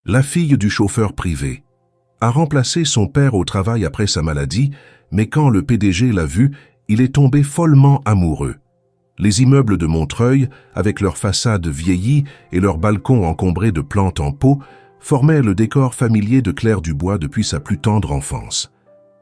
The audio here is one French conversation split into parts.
La fille du chauffeur privé a remplacé son père au travail après sa maladie, mais quand le PDG l'a vu, il est tombé follement amoureux. Les immeubles de Montreuil, avec leurs façades vieillies et leurs balcons encombrés de plantes en pot, formaient le décor familier de Claire Dubois depuis sa plus tendre enfance.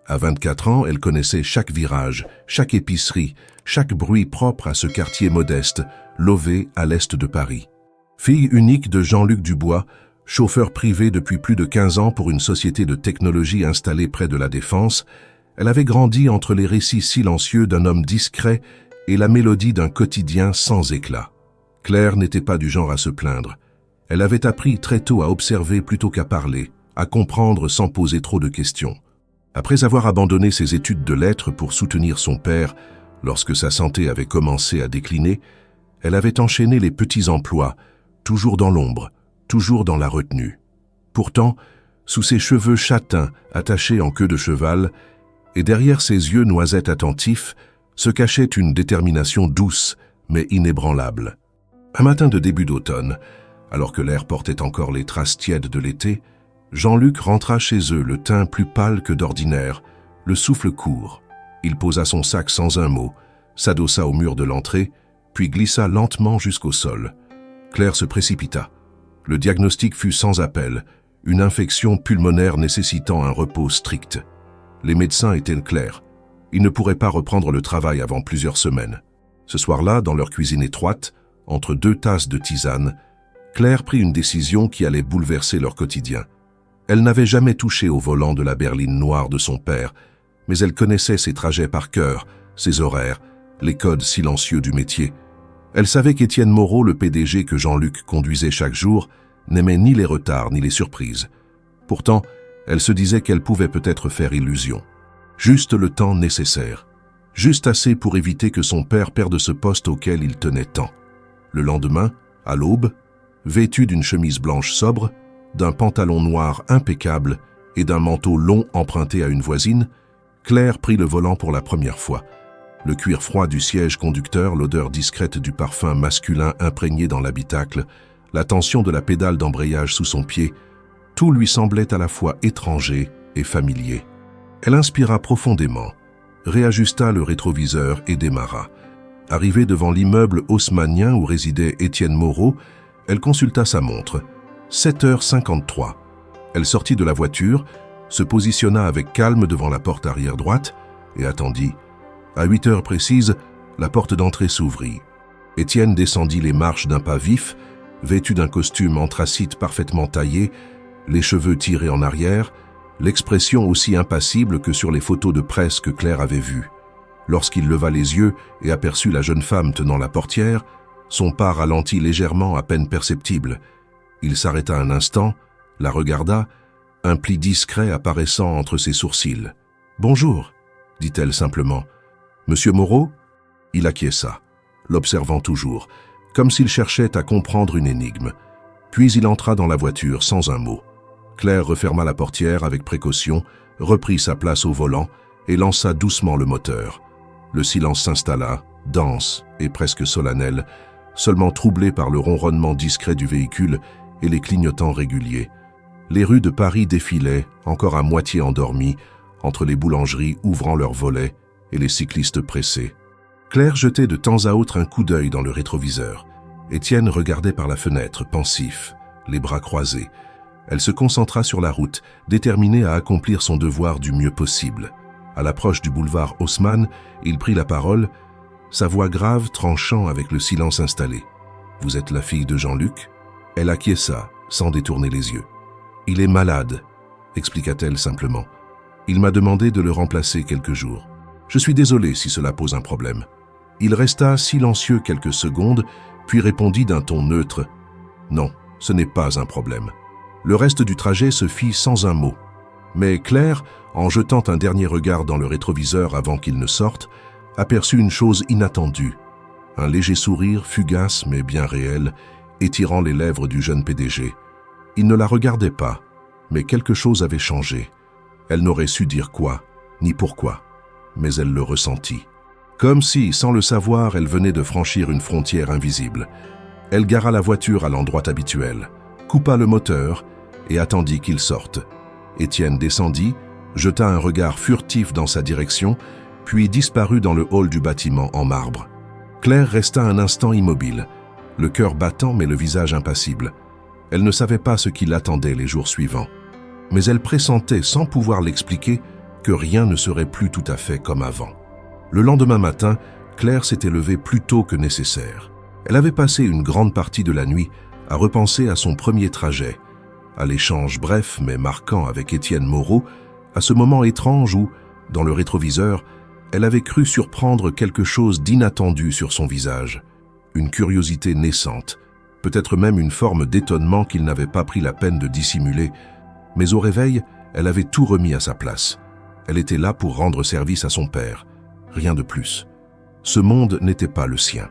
À 24 ans, elle connaissait chaque virage, chaque épicerie, chaque bruit propre à ce quartier modeste, lové à l'est de Paris. Fille unique de Jean-Luc Dubois, chauffeur privé depuis plus de 15 ans pour une société de technologie installée près de la Défense, elle avait grandi entre les récits silencieux d'un homme discret et la mélodie d'un quotidien sans éclat. Claire n'était pas du genre à se plaindre. Elle avait appris très tôt à observer plutôt qu'à parler, à comprendre sans poser trop de questions. Après avoir abandonné ses études de lettres pour soutenir son père, lorsque sa santé avait commencé à décliner, elle avait enchaîné les petits emplois, toujours dans l'ombre, toujours dans la retenue. Pourtant, sous ses cheveux châtains attachés en queue de cheval, et derrière ses yeux noisettes attentifs, se cachait une détermination douce, mais inébranlable. Un matin de début d'automne, alors que l'air portait encore les traces tièdes de l'été, Jean-Luc rentra chez eux, le teint plus pâle que d'ordinaire, le souffle court. Il posa son sac sans un mot, s'adossa au mur de l'entrée, puis glissa lentement jusqu'au sol. Claire se précipita. Le diagnostic fut sans appel, une infection pulmonaire nécessitant un repos strict. Les médecins étaient clairs. Ils ne pourraient pas reprendre le travail avant plusieurs semaines. Ce soir-là, dans leur cuisine étroite, entre 2 tasses de tisane, Claire prit une décision qui allait bouleverser leur quotidien. Elle n'avait jamais touché au volant de la berline noire de son père, mais elle connaissait ses trajets par cœur, ses horaires, les codes silencieux du métier. Elle savait qu'Étienne Moreau, le PDG que Jean-Luc conduisait chaque jour, n'aimait ni les retards ni les surprises. Pourtant, elle se disait qu'elle pouvait peut-être faire illusion. Juste le temps nécessaire. Juste assez pour éviter que son père perde ce poste auquel il tenait tant. Le lendemain, à l'aube, vêtue d'une chemise blanche sobre, d'un pantalon noir impeccable et d'un manteau long emprunté à une voisine, Claire prit le volant pour la première fois. Le cuir froid du siège conducteur, l'odeur discrète du parfum masculin imprégné dans l'habitacle, la tension de la pédale d'embrayage sous son pied, tout lui semblait à la fois étranger et familier. Elle inspira profondément, réajusta le rétroviseur et démarra. Arrivée devant l'immeuble haussmannien où résidait Étienne Moreau, elle consulta sa montre. 7h53. Elle sortit de la voiture, se positionna avec calme devant la porte arrière droite et attendit. À 8h précises, la porte d'entrée s'ouvrit. Étienne descendit les marches d'un pas vif, vêtu d'un costume anthracite parfaitement taillé, les cheveux tirés en arrière, l'expression aussi impassible que sur les photos de presse que Claire avait vues. Lorsqu'il leva les yeux et aperçut la jeune femme tenant la portière, son pas ralentit légèrement, à peine perceptible. Il s'arrêta un instant, la regarda, un pli discret apparaissant entre ses sourcils. « Bonjour », dit-elle simplement. « Monsieur Moreau ?» Il acquiesça, l'observant toujours, comme s'il cherchait à comprendre une énigme. Puis il entra dans la voiture sans un mot. Claire referma la portière avec précaution, reprit sa place au volant et lança doucement le moteur. Le silence s'installa, dense et presque solennel, seulement troublé par le ronronnement discret du véhicule et les clignotants réguliers. Les rues de Paris défilaient, encore à moitié endormies, entre les boulangeries ouvrant leurs volets et les cyclistes pressés. Claire jetait de temps à autre un coup d'œil dans le rétroviseur. Étienne regardait par la fenêtre, pensif, les bras croisés. Elle se concentra sur la route, déterminée à accomplir son devoir du mieux possible. À l'approche du boulevard Haussmann, il prit la parole, sa voix grave tranchant avec le silence installé. « Vous êtes la fille de Jean-Luc » Elle acquiesça, sans détourner les yeux. « Il est malade », expliqua-t-elle simplement. « Il m'a demandé de le remplacer quelques jours. Je suis désolé si cela pose un problème. » Il resta silencieux quelques secondes, puis répondit d'un ton neutre. « Non, ce n'est pas un problème. » Le reste du trajet se fit sans un mot. Mais Claire, en jetant un dernier regard dans le rétroviseur avant qu'il ne sorte, aperçut une chose inattendue. Un léger sourire, fugace mais bien réel, étirant les lèvres du jeune PDG. Il ne la regardait pas, mais quelque chose avait changé. Elle n'aurait su dire quoi, ni pourquoi, mais elle le ressentit. Comme si, sans le savoir, elle venait de franchir une frontière invisible. Elle gara la voiture à l'endroit habituel, coupa le moteur et attendit qu'il sorte. Étienne descendit, jeta un regard furtif dans sa direction, puis disparut dans le hall du bâtiment en marbre. Claire resta un instant immobile, le cœur battant mais le visage impassible. Elle ne savait pas ce qui l'attendait les jours suivants. Mais elle pressentait, sans pouvoir l'expliquer, que rien ne serait plus tout à fait comme avant. Le lendemain matin, Claire s'était levée plus tôt que nécessaire. Elle avait passé une grande partie de la nuit à repenser à son premier trajet, à l'échange bref mais marquant avec Étienne Moreau, à ce moment étrange où, dans le rétroviseur, elle avait cru surprendre quelque chose d'inattendu sur son visage, une curiosité naissante, peut-être même une forme d'étonnement qu'il n'avait pas pris la peine de dissimuler, mais au réveil, elle avait tout remis à sa place. Elle était là pour rendre service à son père, rien de plus. Ce monde n'était pas le sien.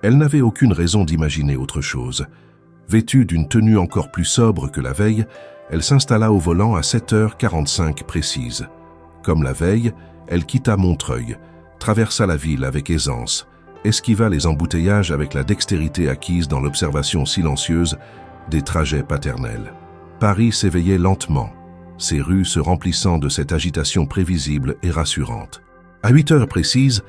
Elle n'avait aucune raison d'imaginer autre chose. Vêtue d'une tenue encore plus sobre que la veille, elle s'installa au volant à 7h45 précise. Comme la veille, elle quitta Montreuil, traversa la ville avec aisance, esquiva les embouteillages avec la dextérité acquise dans l'observation silencieuse des trajets paternels. Paris s'éveillait lentement, ses rues se remplissant de cette agitation prévisible et rassurante. À 8h précises,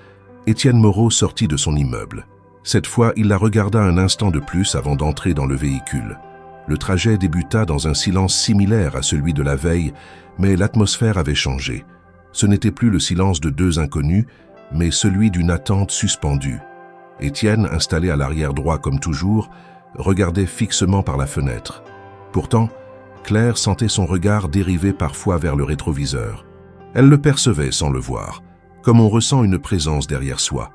Étienne Moreau sortit de son immeuble. Cette fois, il la regarda un instant de plus avant d'entrer dans le véhicule. Le trajet débuta dans un silence similaire à celui de la veille, mais l'atmosphère avait changé. Ce n'était plus le silence de deux inconnus, mais celui d'une attente suspendue. Étienne, installé à l'arrière droit comme toujours, regardait fixement par la fenêtre. Pourtant, Claire sentait son regard dériver parfois vers le rétroviseur. Elle le percevait sans le voir, comme on ressent une présence derrière soi.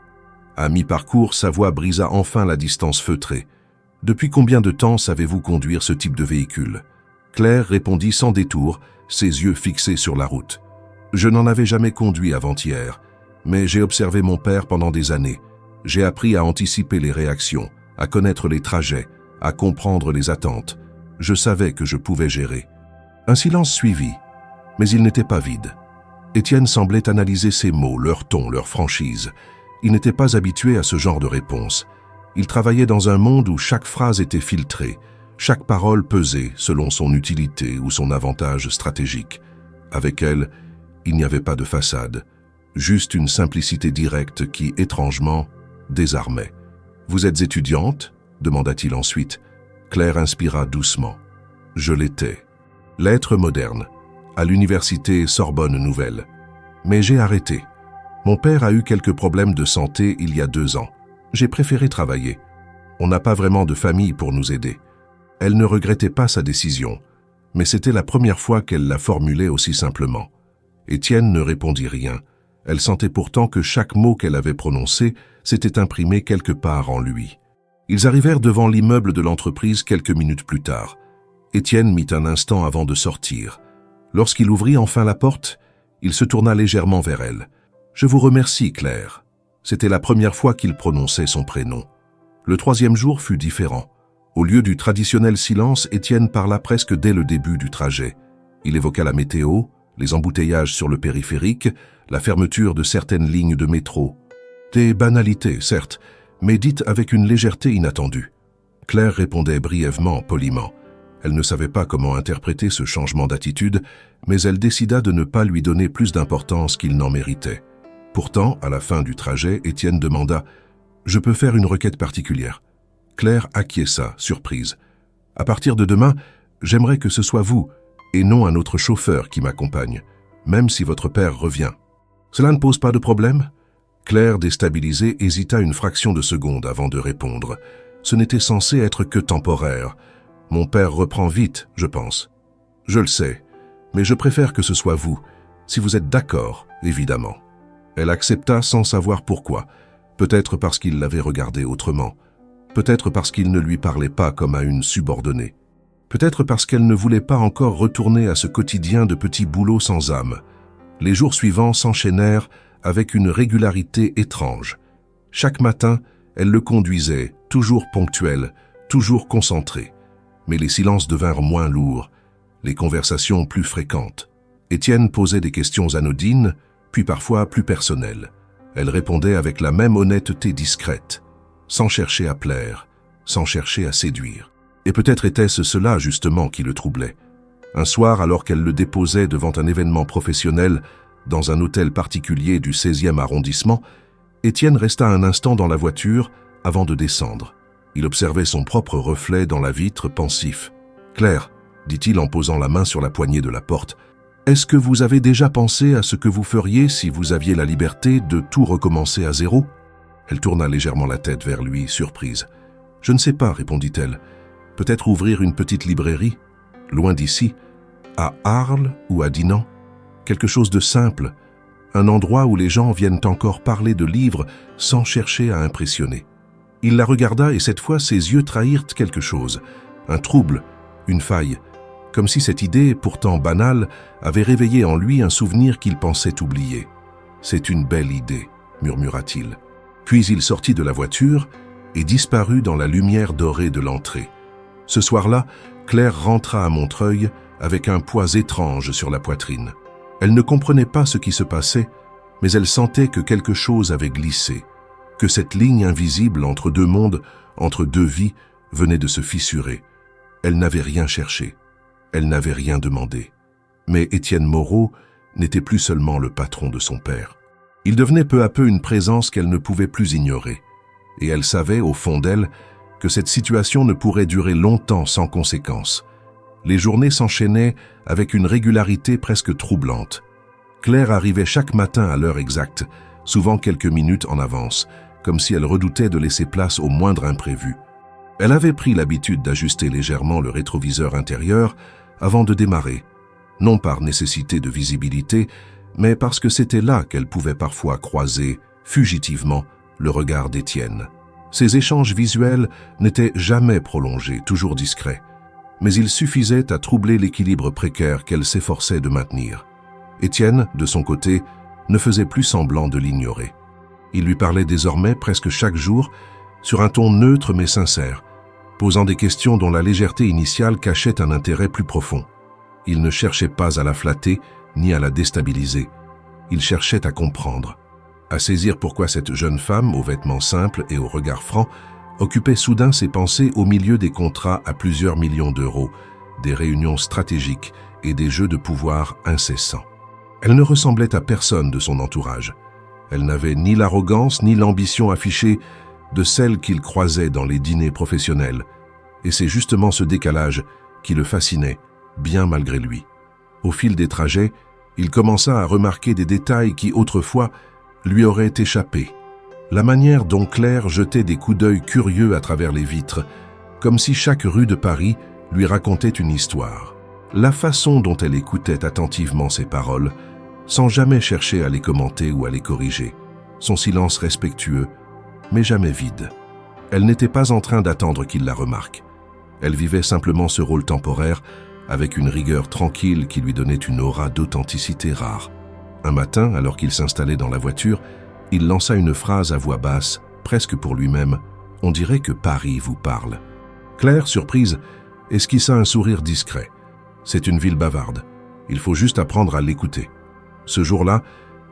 À mi-parcours, sa voix brisa enfin la distance feutrée. « Depuis combien de temps savez-vous conduire ce type de véhicule ?» Claire répondit sans détour, ses yeux fixés sur la route. « Je n'en avais jamais conduit avant-hier, mais j'ai observé mon père pendant des années. J'ai appris à anticiper les réactions, à connaître les trajets, à comprendre les attentes. Je savais que je pouvais gérer. » Un silence suivit, mais il n'était pas vide. Étienne semblait analyser ses mots, leur ton, leur franchise. Il n'était pas habitué à ce genre de réponse. Il travaillait dans un monde où chaque phrase était filtrée, chaque parole pesée selon son utilité ou son avantage stratégique. Avec elle, il n'y avait pas de façade, juste une simplicité directe qui, étrangement, désarmait. « Vous êtes étudiante ?» demanda-t-il ensuite. Claire inspira doucement. « Je l'étais. Lettres modernes, à l'université Sorbonne Nouvelle. Mais j'ai arrêté. Mon père a eu quelques problèmes de santé il y a 2 ans. J'ai préféré travailler. On n'a pas vraiment de famille pour nous aider. » Elle ne regrettait pas sa décision, mais c'était la première fois qu'elle la formulait aussi simplement. Étienne ne répondit rien. Elle sentait pourtant que chaque mot qu'elle avait prononcé s'était imprimé quelque part en lui. Ils arrivèrent devant l'immeuble de l'entreprise quelques minutes plus tard. Étienne mit un instant avant de sortir. Lorsqu'il ouvrit enfin la porte, il se tourna légèrement vers elle. « Je vous remercie, Claire. » C'était la première fois qu'il prononçait son prénom. Le 3e jour fut différent. Au lieu du traditionnel silence, Étienne parla presque dès le début du trajet. Il évoqua la météo, les embouteillages sur le périphérique, la fermeture de certaines lignes de métro. Des banalités, certes, mais dites avec une légèreté inattendue. Claire répondait brièvement, poliment. Elle ne savait pas comment interpréter ce changement d'attitude, mais elle décida de ne pas lui donner plus d'importance qu'il n'en méritait. Pourtant, à la fin du trajet, Étienne demanda « Je peux faire une requête particulière ?» Claire acquiesça, surprise. « À partir de demain, j'aimerais que ce soit vous, et non un autre chauffeur qui m'accompagne, même si votre père revient. Cela ne pose pas de problème ?» Claire, déstabilisée, hésita une fraction de seconde avant de répondre. Ce n'était censé être que temporaire. Mon père reprend vite, je pense. Je le sais, mais je préfère que ce soit vous, si vous êtes d'accord, évidemment. Elle accepta sans savoir pourquoi. Peut-être parce qu'il l'avait regardée autrement. Peut-être parce qu'il ne lui parlait pas comme à une subordonnée. Peut-être parce qu'elle ne voulait pas encore retourner à ce quotidien de petits boulots sans âme. Les jours suivants s'enchaînèrent avec une régularité étrange. Chaque matin, elle le conduisait, toujours ponctuel, toujours concentré. Mais les silences devinrent moins lourds, les conversations plus fréquentes. Étienne posait des questions anodines, puis parfois plus personnelles. Elle répondait avec la même honnêteté discrète, sans chercher à plaire, sans chercher à séduire. Et peut-être était-ce cela justement qui le troublait. Un soir, alors qu'elle le déposait devant un événement professionnel dans un hôtel particulier du 16e arrondissement, Étienne resta un instant dans la voiture avant de descendre. Il observait son propre reflet dans la vitre, pensif. « Claire, dit-il en posant la main sur la poignée de la porte, est-ce que vous avez déjà pensé à ce que vous feriez si vous aviez la liberté de tout recommencer à zéro ?» Elle tourna légèrement la tête vers lui, surprise. « Je ne sais pas, répondit-elle. Peut-être ouvrir une petite librairie, loin d'ici, à Arles ou à Dinan. Quelque chose de simple, un endroit où les gens viennent encore parler de livres sans chercher à impressionner. » Il la regarda et cette fois ses yeux trahirent quelque chose, un trouble, une faille, comme si cette idée, pourtant banale, avait réveillé en lui un souvenir qu'il pensait oublier. « C'est une belle idée », murmura-t-il. Puis il sortit de la voiture et disparut dans la lumière dorée de l'entrée. Ce soir-là, Claire rentra à Montreuil avec un poids étrange sur la poitrine. Elle ne comprenait pas ce qui se passait, mais elle sentait que quelque chose avait glissé, que cette ligne invisible entre deux mondes, entre deux vies, venait de se fissurer. Elle n'avait rien cherché, elle n'avait rien demandé. Mais Étienne Moreau n'était plus seulement le patron de son père. Il devenait peu à peu une présence qu'elle ne pouvait plus ignorer. Et elle savait, au fond d'elle, que cette situation ne pourrait durer longtemps sans conséquence. Les journées s'enchaînaient avec une régularité presque troublante. Claire arrivait chaque matin à l'heure exacte, souvent quelques minutes en avance, comme si elle redoutait de laisser place au moindre imprévu. Elle avait pris l'habitude d'ajuster légèrement le rétroviseur intérieur avant de démarrer, non par nécessité de visibilité, mais parce que c'était là qu'elle pouvait parfois croiser, fugitivement, le regard d'Étienne. Ces échanges visuels n'étaient jamais prolongés, toujours discrets, mais ils suffisaient à troubler l'équilibre précaire qu'elle s'efforçait de maintenir. Étienne, de son côté, ne faisait plus semblant de l'ignorer. Il lui parlait désormais presque chaque jour, sur un ton neutre mais sincère, posant des questions dont la légèreté initiale cachait un intérêt plus profond. Il ne cherchait pas à la flatter, ni à la déstabiliser. Il cherchait à comprendre, à saisir pourquoi cette jeune femme, aux vêtements simples et au regard franc, occupait soudain ses pensées au milieu des contrats à plusieurs millions d'euros, des réunions stratégiques et des jeux de pouvoir incessants. Elle ne ressemblait à personne de son entourage. Elle n'avait ni l'arrogance ni l'ambition affichée de celle qu'il croisait dans les dîners professionnels, et c'est justement ce décalage qui le fascinait, bien malgré lui. Au fil des trajets, il commença à remarquer des détails qui, autrefois, lui auraient échappé. La manière dont Claire jetait des coups d'œil curieux à travers les vitres, comme si chaque rue de Paris lui racontait une histoire. La façon dont elle écoutait attentivement ses paroles, sans jamais chercher à les commenter ou à les corriger. Son silence respectueux, mais jamais vide. Elle n'était pas en train d'attendre qu'il la remarque. Elle vivait simplement ce rôle temporaire, avec une rigueur tranquille qui lui donnait une aura d'authenticité rare. Un matin, alors qu'il s'installait dans la voiture, il lança une phrase à voix basse, presque pour lui-même. « On dirait que Paris vous parle. » Claire, surprise, esquissa un sourire discret. C'est une ville bavarde. Il faut juste apprendre à l'écouter. Ce jour-là,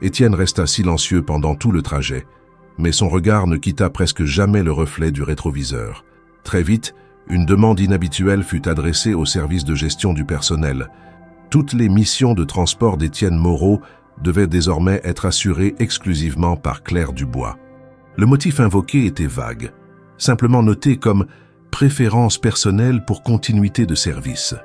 Étienne resta silencieux pendant tout le trajet, mais son regard ne quitta presque jamais le reflet du rétroviseur. Très vite, une demande inhabituelle fut adressée au service de gestion du personnel. Toutes les missions de transport d'Étienne Moreau devaient désormais être assurées exclusivement par Claire Dubois. Le motif invoqué était vague, simplement noté comme « préférence personnelle pour continuité de service ».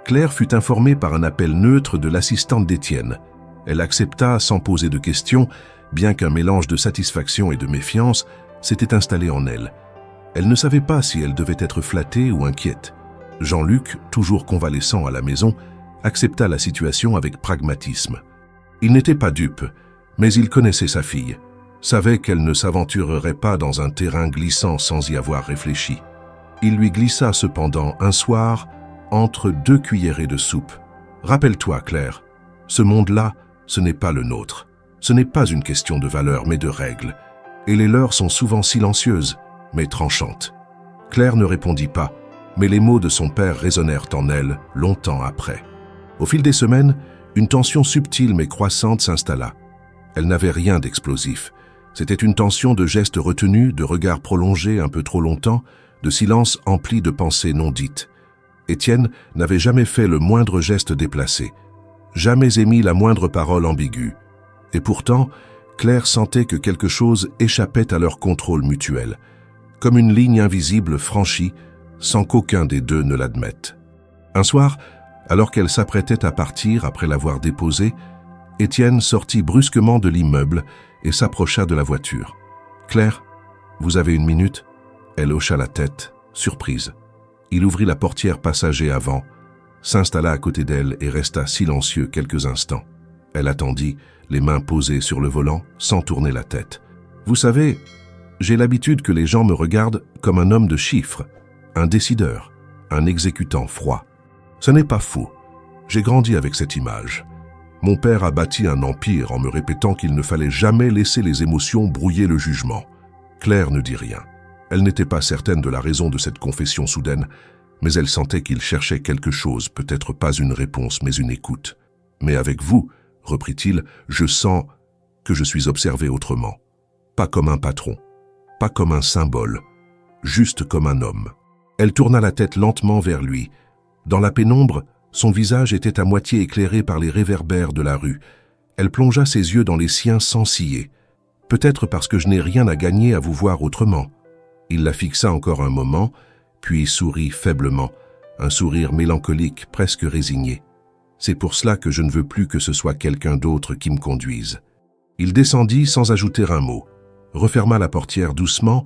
Claire fut informée par un appel neutre de l'assistante d'Étienne. Elle accepta sans poser de questions, bien qu'un mélange de satisfaction et de méfiance s'était installé en elle. Elle ne savait pas si elle devait être flattée ou inquiète. Jean-Luc, toujours convalescent à la maison, accepta la situation avec pragmatisme. Il n'était pas dupe, mais il connaissait sa fille, savait qu'elle ne s'aventurerait pas dans un terrain glissant sans y avoir réfléchi. Il lui glissa cependant un soir entre 2 cuillerées de soupe. « Rappelle-toi, Claire, ce monde-là, ce n'est pas le nôtre. Ce n'est pas une question de valeur, mais de règles. Et les leurs sont souvent silencieuses, mais tranchantes. » Claire ne répondit pas, mais les mots de son père résonnèrent en elle longtemps après. Au fil des semaines, une tension subtile mais croissante s'installa. Elle n'avait rien d'explosif. C'était une tension de gestes retenus, de regards prolongés un peu trop longtemps, de silences emplis de pensées non dites. Étienne n'avait jamais fait le moindre geste déplacé, jamais émis la moindre parole ambiguë. Et pourtant, Claire sentait que quelque chose échappait à leur contrôle mutuel, comme une ligne invisible franchie sans qu'aucun des deux ne l'admette. Un soir, alors qu'elle s'apprêtait à partir après l'avoir déposé, Étienne sortit brusquement de l'immeuble et s'approcha de la voiture. « Claire, vous avez une minute ?» Elle hocha la tête, surprise. Il ouvrit la portière passager avant, s'installa à côté d'elle et resta silencieux quelques instants. Elle attendit, les mains posées sur le volant, sans tourner la tête. « Vous savez, j'ai l'habitude que les gens me regardent comme un homme de chiffres, un décideur, un exécutant froid. Ce n'est pas faux. J'ai grandi avec cette image. Mon père a bâti un empire en me répétant qu'il ne fallait jamais laisser les émotions brouiller le jugement. » Claire ne dit rien. Elle n'était pas certaine de la raison de cette confession soudaine, mais elle sentait qu'il cherchait quelque chose, peut-être pas une réponse, mais une écoute. « Mais avec vous, reprit-il, je sens que je suis observé autrement. Pas comme un patron, pas comme un symbole, juste comme un homme. » Elle tourna la tête lentement vers lui. Dans la pénombre, son visage était à moitié éclairé par les réverbères de la rue. Elle plongea ses yeux dans les siens sans ciller. « Peut-être parce que je n'ai rien à gagner à vous voir autrement. » Il la fixa encore un moment, puis sourit faiblement, un sourire mélancolique, presque résigné. « C'est pour cela que je ne veux plus que ce soit quelqu'un d'autre qui me conduise. » Il descendit sans ajouter un mot, referma la portière doucement,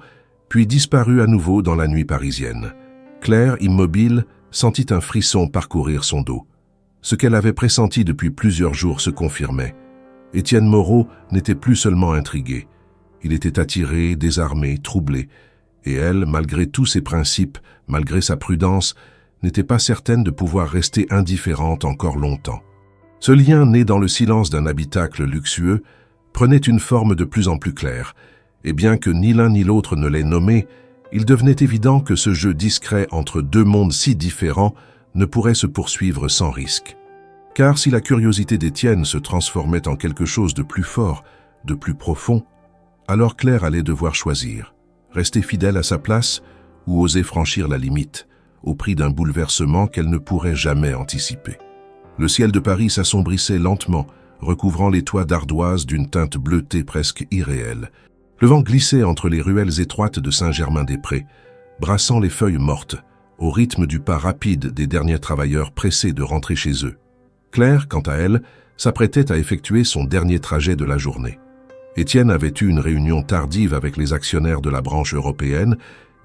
puis disparut à nouveau dans la nuit parisienne. Claire, immobile, sentit un frisson parcourir son dos. Ce qu'elle avait pressenti depuis plusieurs jours se confirmait. Étienne Moreau n'était plus seulement intrigué. Il était attiré, désarmé, troublé. Et elle, malgré tous ses principes, malgré sa prudence, n'était pas certaine de pouvoir rester indifférente encore longtemps. Ce lien, né dans le silence d'un habitacle luxueux, prenait une forme de plus en plus claire, et bien que ni l'un ni l'autre ne l'ait nommé, il devenait évident que ce jeu discret entre deux mondes si différents ne pourrait se poursuivre sans risque. Car si la curiosité d'Étienne se transformait en quelque chose de plus fort, de plus profond, alors Claire allait devoir choisir, rester fidèle à sa place ou oser franchir la limite, au prix d'un bouleversement qu'elle ne pourrait jamais anticiper. Le ciel de Paris s'assombrissait lentement, recouvrant les toits d'ardoise d'une teinte bleutée presque irréelle. Le vent glissait entre les ruelles étroites de Saint-Germain-des-Prés, brassant les feuilles mortes, au rythme du pas rapide des derniers travailleurs pressés de rentrer chez eux. Claire, quant à elle, s'apprêtait à effectuer son dernier trajet de la journée. Étienne avait eu une réunion tardive avec les actionnaires de la branche européenne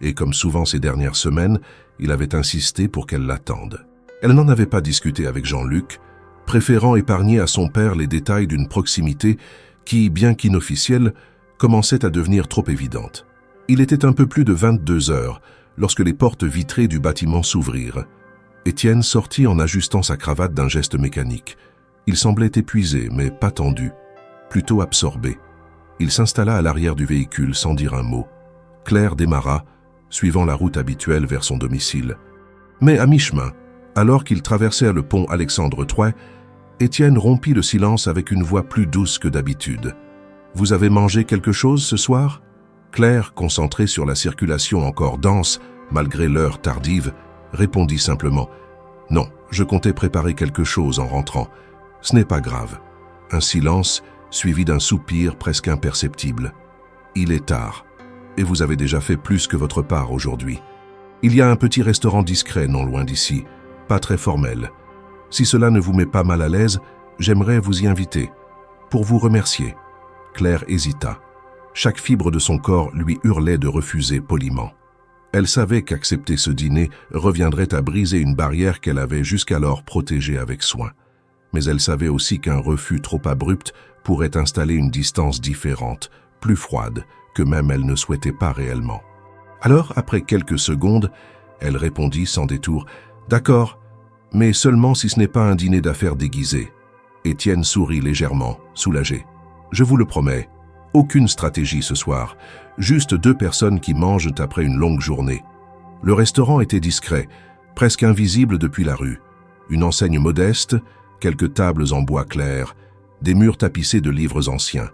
et, comme souvent ces dernières semaines, il avait insisté pour qu'elle l'attende. Elle n'en avait pas discuté avec Jean-Luc, préférant épargner à son père les détails d'une proximité qui, bien qu'inofficielle, commençait à devenir trop évidente. Il était un peu plus de 22 heures lorsque les portes vitrées du bâtiment s'ouvrirent. Étienne sortit en ajustant sa cravate d'un geste mécanique. Il semblait épuisé, mais pas tendu, plutôt absorbé. Il s'installa à l'arrière du véhicule sans dire un mot. Claire démarra, suivant la route habituelle vers son domicile. Mais à mi-chemin, alors qu'il traversait le pont Alexandre III, Étienne rompit le silence avec une voix plus douce que d'habitude. « Vous avez mangé quelque chose ce soir ?» Claire, concentrée sur la circulation encore dense, malgré l'heure tardive, répondit simplement « Non, je comptais préparer quelque chose en rentrant. Ce n'est pas grave. » Un silence, suivi d'un soupir presque imperceptible. « Il est tard, et vous avez déjà fait plus que votre part aujourd'hui. Il y a un petit restaurant discret non loin d'ici, pas très formel. Si cela ne vous met pas mal à l'aise, j'aimerais vous y inviter, pour vous remercier. » Claire hésita. Chaque fibre de son corps lui hurlait de refuser poliment. Elle savait qu'accepter ce dîner reviendrait à briser une barrière qu'elle avait jusqu'alors protégée avec soin. Mais elle savait aussi qu'un refus trop abrupt pourrait installer une distance différente, plus froide, que même elle ne souhaitait pas réellement. Alors, après quelques secondes, elle répondit sans détour « D'accord, mais seulement si ce n'est pas un dîner d'affaires déguisé. » Étienne sourit légèrement, soulagé. « Je vous le promets, aucune stratégie ce soir, juste deux personnes qui mangent après une longue journée. » Le restaurant était discret, presque invisible depuis la rue. Une enseigne modeste, quelques tables en bois clair, des murs tapissés de livres anciens.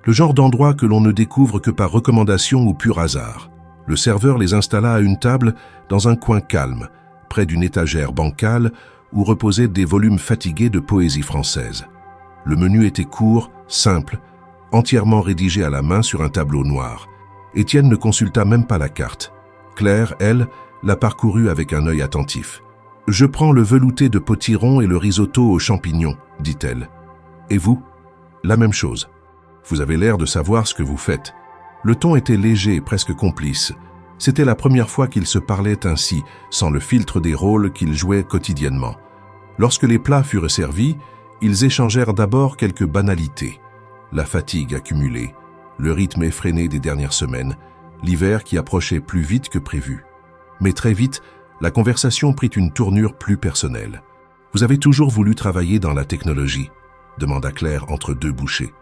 Le genre d'endroit que l'on ne découvre que par recommandation ou pur hasard. Le serveur les installa à une table dans un coin calme, près d'une étagère bancale où reposaient des volumes fatigués de poésie française. Le menu était court, simple, entièrement rédigé à la main sur un tableau noir. Étienne ne consulta même pas la carte. Claire, elle, la parcourut avec un œil attentif. « Je prends le velouté de potiron et le risotto aux champignons, » dit-elle. « Et vous ?»« La même chose. Vous avez l'air de savoir ce que vous faites. » Le ton était léger, presque complice. C'était la première fois qu'ils se parlaient ainsi, sans le filtre des rôles qu'ils jouaient quotidiennement. Lorsque les plats furent servis, ils échangèrent d'abord quelques banalités. La fatigue accumulée, le rythme effréné des dernières semaines, l'hiver qui approchait plus vite que prévu. Mais très vite, la conversation prit une tournure plus personnelle. « Vous avez toujours voulu travailler dans la technologie ?» demanda Claire entre deux bouchées.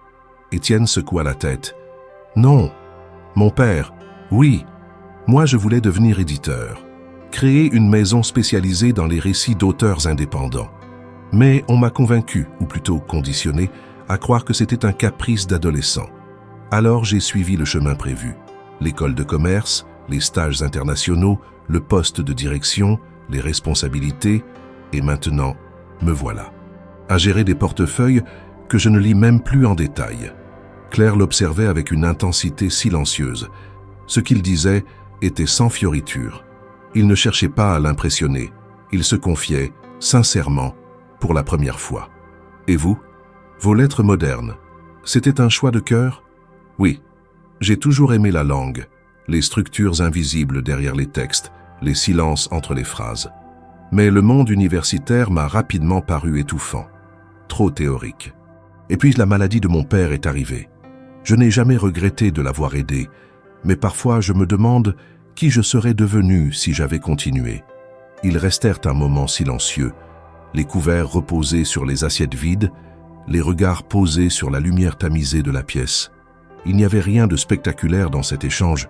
Étienne secoua la tête. « Non. Mon père, oui. Moi, je voulais devenir éditeur. Créer une maison spécialisée dans les récits d'auteurs indépendants. Mais on m'a convaincu, ou plutôt conditionné, à croire que c'était un caprice d'adolescent. Alors j'ai suivi le chemin prévu. L'école de commerce, les stages internationaux, le poste de direction, les responsabilités, et maintenant, me voilà. À gérer des portefeuilles que je ne lis même plus en détail. » Claire l'observait avec une intensité silencieuse. Ce qu'il disait était sans fioriture. Il ne cherchait pas à l'impressionner. Il se confiait, sincèrement, pour la première fois. « Et vous ? Vos lettres modernes, c'était un choix de cœur ? » ?»« Oui, j'ai toujours aimé la langue, les structures invisibles derrière les textes, les silences entre les phrases. Mais le monde universitaire m'a rapidement paru étouffant, trop théorique. Et puis la maladie de mon père est arrivée. Je n'ai jamais regretté de l'avoir aidé, mais parfois je me demande qui je serais devenu si j'avais continué. » Ils restèrent un moment silencieux, les couverts reposés sur les assiettes vides, les regards posés sur la lumière tamisée de la pièce. Il n'y avait rien de spectaculaire dans cet échange,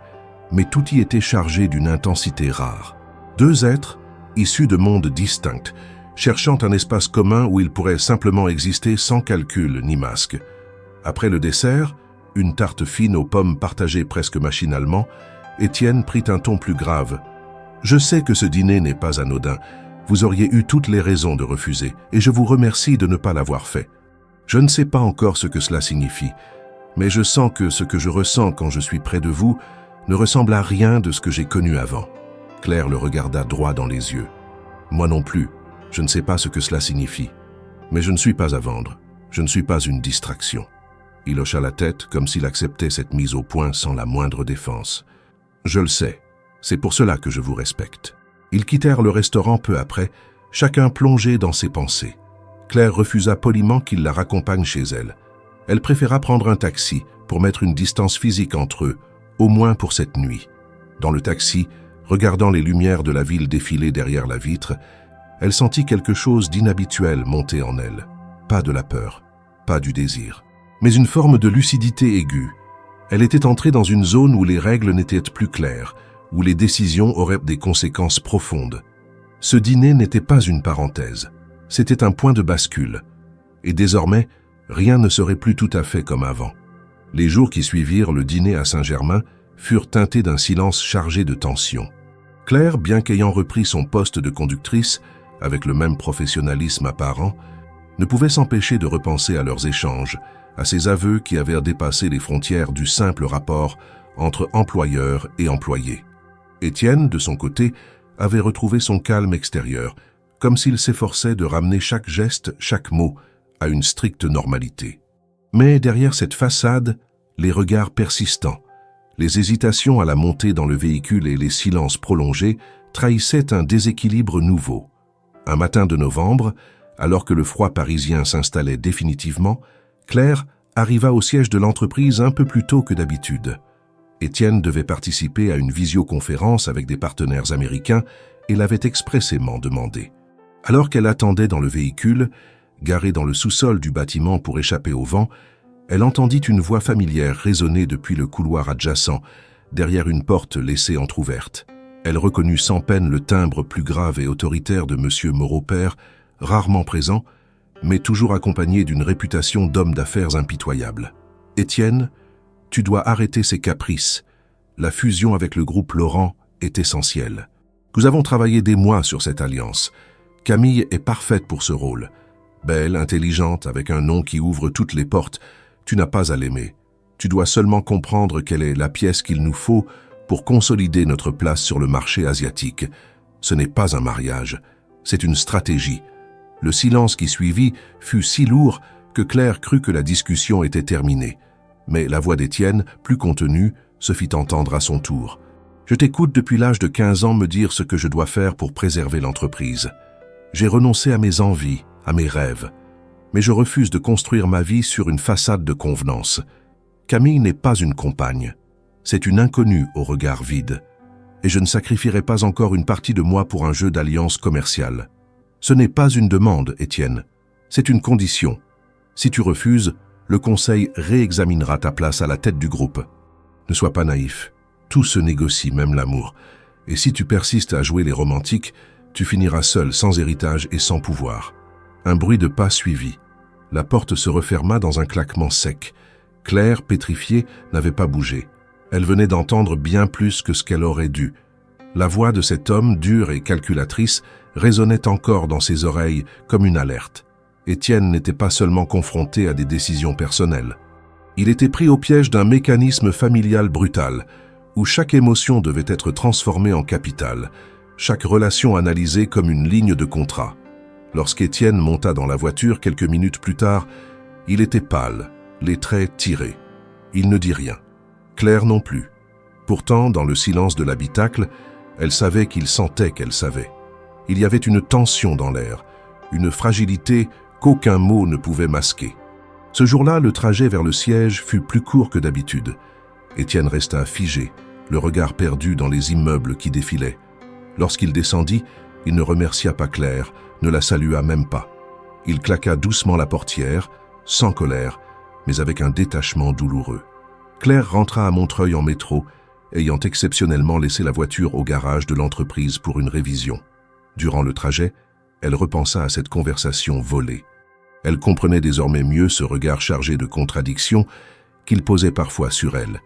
mais tout y était chargé d'une intensité rare. Deux êtres, issus de mondes distincts, cherchant un espace commun où ils pourraient simplement exister sans calcul ni masque. Après le dessert, une tarte fine aux pommes partagée presque machinalement, Étienne prit un ton plus grave. « Je sais que ce dîner n'est pas anodin. Vous auriez eu toutes les raisons de refuser, et je vous remercie de ne pas l'avoir fait. Je ne sais pas encore ce que cela signifie, mais je sens que ce que je ressens quand je suis près de vous ne ressemble à rien de ce que j'ai connu avant. » Claire le regarda droit dans les yeux. « Moi non plus, je ne sais pas ce que cela signifie. Mais je ne suis pas à vendre, je ne suis pas une distraction. » Il hocha la tête comme s'il acceptait cette mise au point sans la moindre défense. « Je le sais, c'est pour cela que je vous respecte. » Ils quittèrent le restaurant peu après, chacun plongé dans ses pensées. Claire refusa poliment qu'il la raccompagne chez elle. Elle préféra prendre un taxi pour mettre une distance physique entre eux, au moins pour cette nuit. Dans le taxi, regardant les lumières de la ville défiler derrière la vitre, elle sentit quelque chose d'inhabituel monter en elle. Pas de la peur, pas du désir, mais une forme de lucidité aiguë. Elle était entrée dans une zone où les règles n'étaient plus claires, où les décisions auraient des conséquences profondes. Ce dîner n'était pas une parenthèse, c'était un point de bascule. Et désormais, rien ne serait plus tout à fait comme avant. Les jours qui suivirent le dîner à Saint-Germain furent teintés d'un silence chargé de tension. Claire, bien qu'ayant repris son poste de conductrice, avec le même professionnalisme apparent, ne pouvait s'empêcher de repenser à leurs échanges, à ces aveux qui avaient dépassé les frontières du simple rapport entre employeur et employé. Étienne, de son côté, avait retrouvé son calme extérieur, comme s'il s'efforçait de ramener chaque geste, chaque mot, à une stricte normalité. Mais derrière cette façade, les regards persistants, les hésitations à la montée dans le véhicule et les silences prolongés trahissaient un déséquilibre nouveau. Un matin de novembre, alors que le froid parisien s'installait définitivement, Claire arriva au siège de l'entreprise un peu plus tôt que d'habitude. Étienne devait participer à une visioconférence avec des partenaires américains et l'avait expressément demandé. Alors qu'elle attendait dans le véhicule, garé dans le sous-sol du bâtiment pour échapper au vent, elle entendit une voix familière résonner depuis le couloir adjacent, derrière une porte laissée entr'ouverte. Elle reconnut sans peine le timbre plus grave et autoritaire de M. Moreau-Père, rarement présent, mais toujours accompagné d'une réputation d'homme d'affaires impitoyable. « Étienne, tu dois arrêter ces caprices. La fusion avec le groupe Laurent est essentielle. » Nous avons travaillé des mois sur cette alliance. Camille est parfaite pour ce rôle. Belle, intelligente, avec un nom qui ouvre toutes les portes. Tu n'as pas à l'aimer. Tu dois seulement comprendre quelle est la pièce qu'il nous faut pour consolider notre place sur le marché asiatique. Ce n'est pas un mariage, c'est une stratégie. Le silence qui suivit fut si lourd que Claire crut que la discussion était terminée. Mais la voix d'Étienne, plus contenue, se fit entendre à son tour. « Je t'écoute depuis l'âge de 15 ans me dire ce que je dois faire pour préserver l'entreprise. J'ai renoncé à mes envies, à mes rêves. Mais je refuse de construire ma vie sur une façade de convenance. Camille n'est pas une compagne. C'est une inconnue au regard vide. Et je ne sacrifierai pas encore une partie de moi pour un jeu d'alliance commerciale. Ce n'est pas une demande, Étienne. C'est une condition. Si tu refuses, le conseil réexaminera ta place à la tête du groupe. Ne sois pas naïf. Tout se négocie, même l'amour. Et si tu persistes à jouer les romantiques, tu finiras seul, sans héritage et sans pouvoir. » Un bruit de pas suivit. La porte se referma dans un claquement sec. Claire, pétrifiée, n'avait pas bougé. Elle venait d'entendre bien plus que ce qu'elle aurait dû. La voix de cet homme, dure et calculatrice, résonnait encore dans ses oreilles comme une alerte. Étienne n'était pas seulement confronté à des décisions personnelles. Il était pris au piège d'un mécanisme familial brutal, où chaque émotion devait être transformée en capital, chaque relation analysée comme une ligne de contrat. Lorsqu'Étienne monta dans la voiture quelques minutes plus tard, il était pâle, les traits tirés. Il ne dit rien. Claire non plus. Pourtant, dans le silence de l'habitacle, elle savait qu'il sentait qu'elle savait. Il y avait une tension dans l'air, une fragilité qu'aucun mot ne pouvait masquer. Ce jour-là, le trajet vers le siège fut plus court que d'habitude. Étienne resta figé, le regard perdu dans les immeubles qui défilaient. Lorsqu'il descendit, il ne remercia pas Claire, ne la salua même pas. Il claqua doucement la portière, sans colère, mais avec un détachement douloureux. Claire rentra à Montreuil en métro, ayant exceptionnellement laissé la voiture au garage de l'entreprise pour une révision. Durant le trajet, elle repensa à cette conversation volée. Elle comprenait désormais mieux ce regard chargé de contradictions qu'il posait parfois sur elle.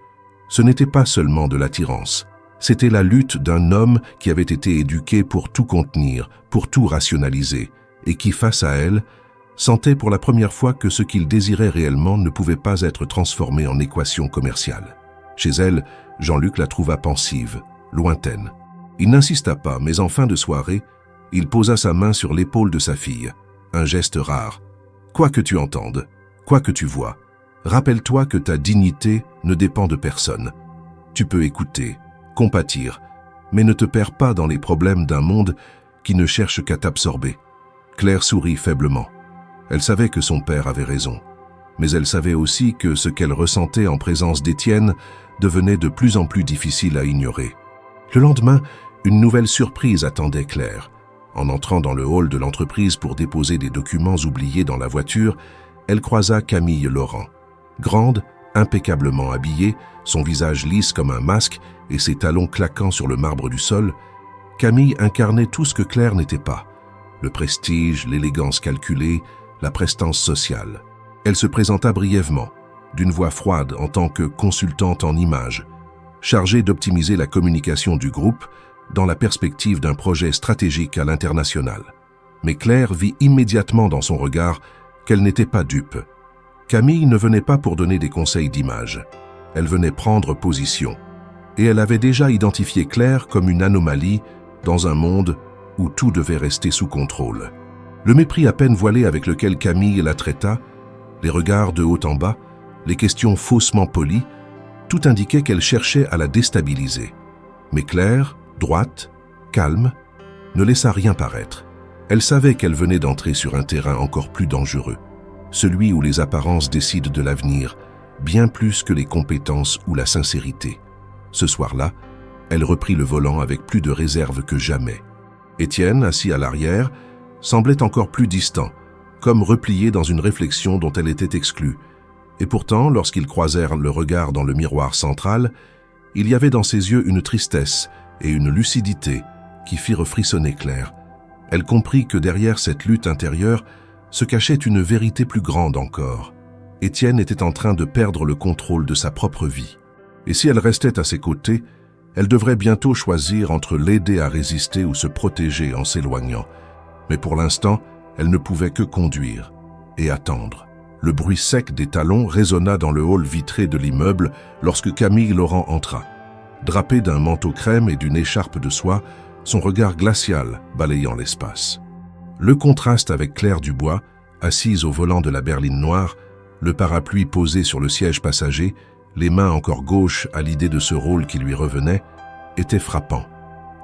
Ce n'était pas seulement de l'attirance, c'était la lutte d'un homme qui avait été éduqué pour tout contenir, pour tout rationaliser, et qui, face à elle, sentait pour la première fois que ce qu'il désirait réellement ne pouvait pas être transformé en équation commerciale. Chez elle, Jean-Luc la trouva pensive, lointaine. Il n'insista pas, mais en fin de soirée, il posa sa main sur l'épaule de sa fille, un geste rare. « Quoi que tu entendes, quoi que tu vois, rappelle-toi que ta dignité ne dépend de personne. Tu peux écouter, compatir, mais ne te perds pas dans les problèmes d'un monde qui ne cherche qu'à t'absorber. » Claire sourit faiblement. Elle savait que son père avait raison, mais elle savait aussi que ce qu'elle ressentait en présence d'Étienne devenait de plus en plus difficile à ignorer. Le lendemain, une nouvelle surprise attendait Claire. En entrant dans le hall de l'entreprise pour déposer des documents oubliés dans la voiture, elle croisa Camille Laurent. Grande, impeccablement habillée, son visage lisse comme un masque et ses talons claquant sur le marbre du sol, Camille incarnait tout ce que Claire n'était pas. Le prestige, l'élégance calculée, la prestance sociale. Elle se présenta brièvement, d'une voix froide en tant que consultante en images, chargée d'optimiser la communication du groupe dans la perspective d'un projet stratégique à l'international. Mais Claire vit immédiatement dans son regard qu'elle n'était pas dupe. Camille ne venait pas pour donner des conseils d'image. Elle venait prendre position. Et elle avait déjà identifié Claire comme une anomalie dans un monde où tout devait rester sous contrôle. Le mépris à peine voilé avec lequel Camille la traita, les regards de haut en bas, les questions faussement polies, tout indiquait qu'elle cherchait à la déstabiliser. Mais Claire, droite, calme, ne laissa rien paraître. Elle savait qu'elle venait d'entrer sur un terrain encore plus dangereux, celui où les apparences décident de l'avenir, bien plus que les compétences ou la sincérité. Ce soir-là, elle reprit le volant avec plus de réserve que jamais. Étienne, assis à l'arrière, semblait encore plus distant, comme replié dans une réflexion dont elle était exclue. Et pourtant, lorsqu'ils croisèrent le regard dans le miroir central, il y avait dans ses yeux une tristesse et une lucidité qui firent frissonner Claire. Elle comprit que derrière cette lutte intérieure se cachait une vérité plus grande encore. Étienne était en train de perdre le contrôle de sa propre vie. Et si elle restait à ses côtés, Elle devrait bientôt choisir entre l'aider à résister ou se protéger en s'éloignant. Mais pour l'instant, elle ne pouvait que conduire et attendre. Le bruit sec des talons résonna dans le hall vitré de l'immeuble lorsque Camille Laurent entra. Drapée d'un manteau crème et d'une écharpe de soie, son regard glacial balayant l'espace. Le contraste avec Claire Dubois, assise au volant de la berline noire, le parapluie posé sur le siège passager, les mains encore gauches à l'idée de ce rôle qui lui revenait, était frappant.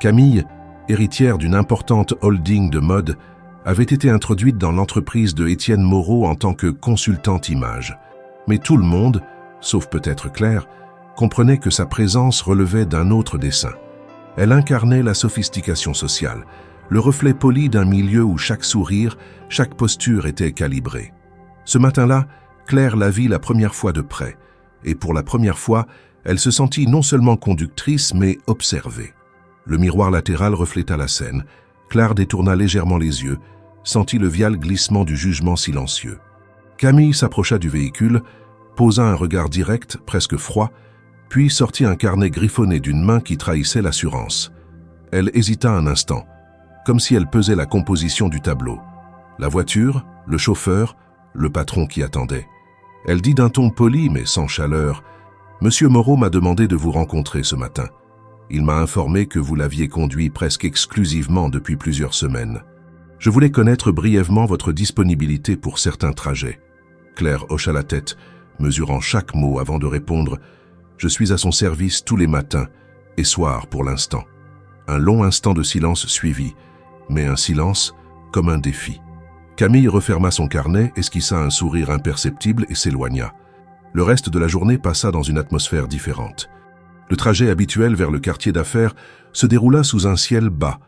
Camille, héritière d'une importante holding de mode, avait été introduite dans l'entreprise de Étienne Moreau en tant que consultante image. Mais tout le monde, sauf peut-être Claire, comprenait que sa présence relevait d'un autre dessein. Elle incarnait la sophistication sociale, le reflet poli d'un milieu où chaque sourire, chaque posture était calibrée. Ce matin-là, Claire la vit la première fois de près, et pour la première fois, elle se sentit non seulement conductrice, mais observée. Le miroir latéral refléta la scène. Claire détourna légèrement les yeux, sentit le vial glissement du jugement silencieux. Camille s'approcha du véhicule, posa un regard direct, presque froid, puis sortit un carnet griffonné d'une main qui trahissait l'assurance. Elle hésita un instant, comme si elle pesait la composition du tableau. La voiture, le chauffeur, le patron qui attendait. Elle dit d'un ton poli mais sans chaleur, « Monsieur Moreau m'a demandé de vous rencontrer ce matin. Il m'a informé que vous l'aviez conduit presque exclusivement depuis plusieurs semaines. Je voulais connaître brièvement votre disponibilité pour certains trajets. » Claire hocha la tête, mesurant chaque mot avant de répondre « Je suis à son service tous les matins et soirs pour l'instant. » Un long instant de silence suivit, mais un silence comme un défi. Camille referma son carnet, esquissa un sourire imperceptible et s'éloigna. Le reste de la journée passa dans une atmosphère différente. Le trajet habituel vers le quartier d'affaires se déroula sous un ciel bas,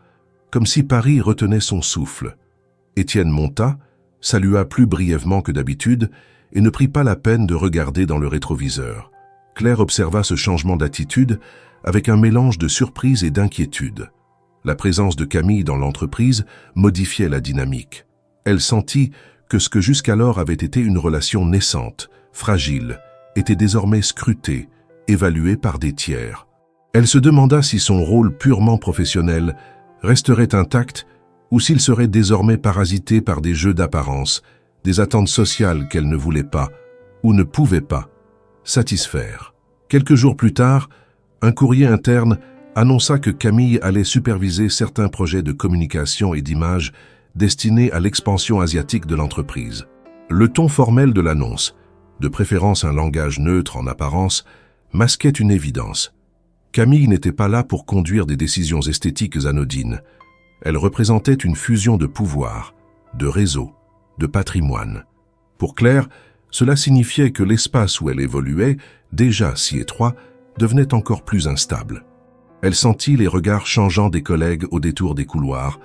comme si Paris retenait son souffle. Étienne monta, salua plus brièvement que d'habitude et ne prit pas la peine de regarder dans le rétroviseur. Claire observa ce changement d'attitude avec un mélange de surprise et d'inquiétude. La présence de Camille dans l'entreprise modifiait la dynamique. Elle sentit que ce que jusqu'alors avait été une relation naissante, fragile, était désormais scruté, évalué par des tiers. Elle se demanda si son rôle purement professionnel resterait intact ou s'il serait désormais parasité par des jeux d'apparence, des attentes sociales qu'elle ne voulait pas ou ne pouvait pas satisfaire. Quelques jours plus tard, un courrier interne annonça que Camille allait superviser certains projets de communication et d'image destinés à l'expansion asiatique de l'entreprise. Le ton formel de l'annonce, de préférence un langage neutre en apparence, masquait une évidence. Camille n'était pas là pour conduire des décisions esthétiques anodines. Elle représentait une fusion de pouvoir, de réseau, de patrimoine. Pour Claire, cela signifiait que l'espace où elle évoluait, déjà si étroit, devenait encore plus instable. Elle sentit les regards changeants des collègues au détour des couloirs,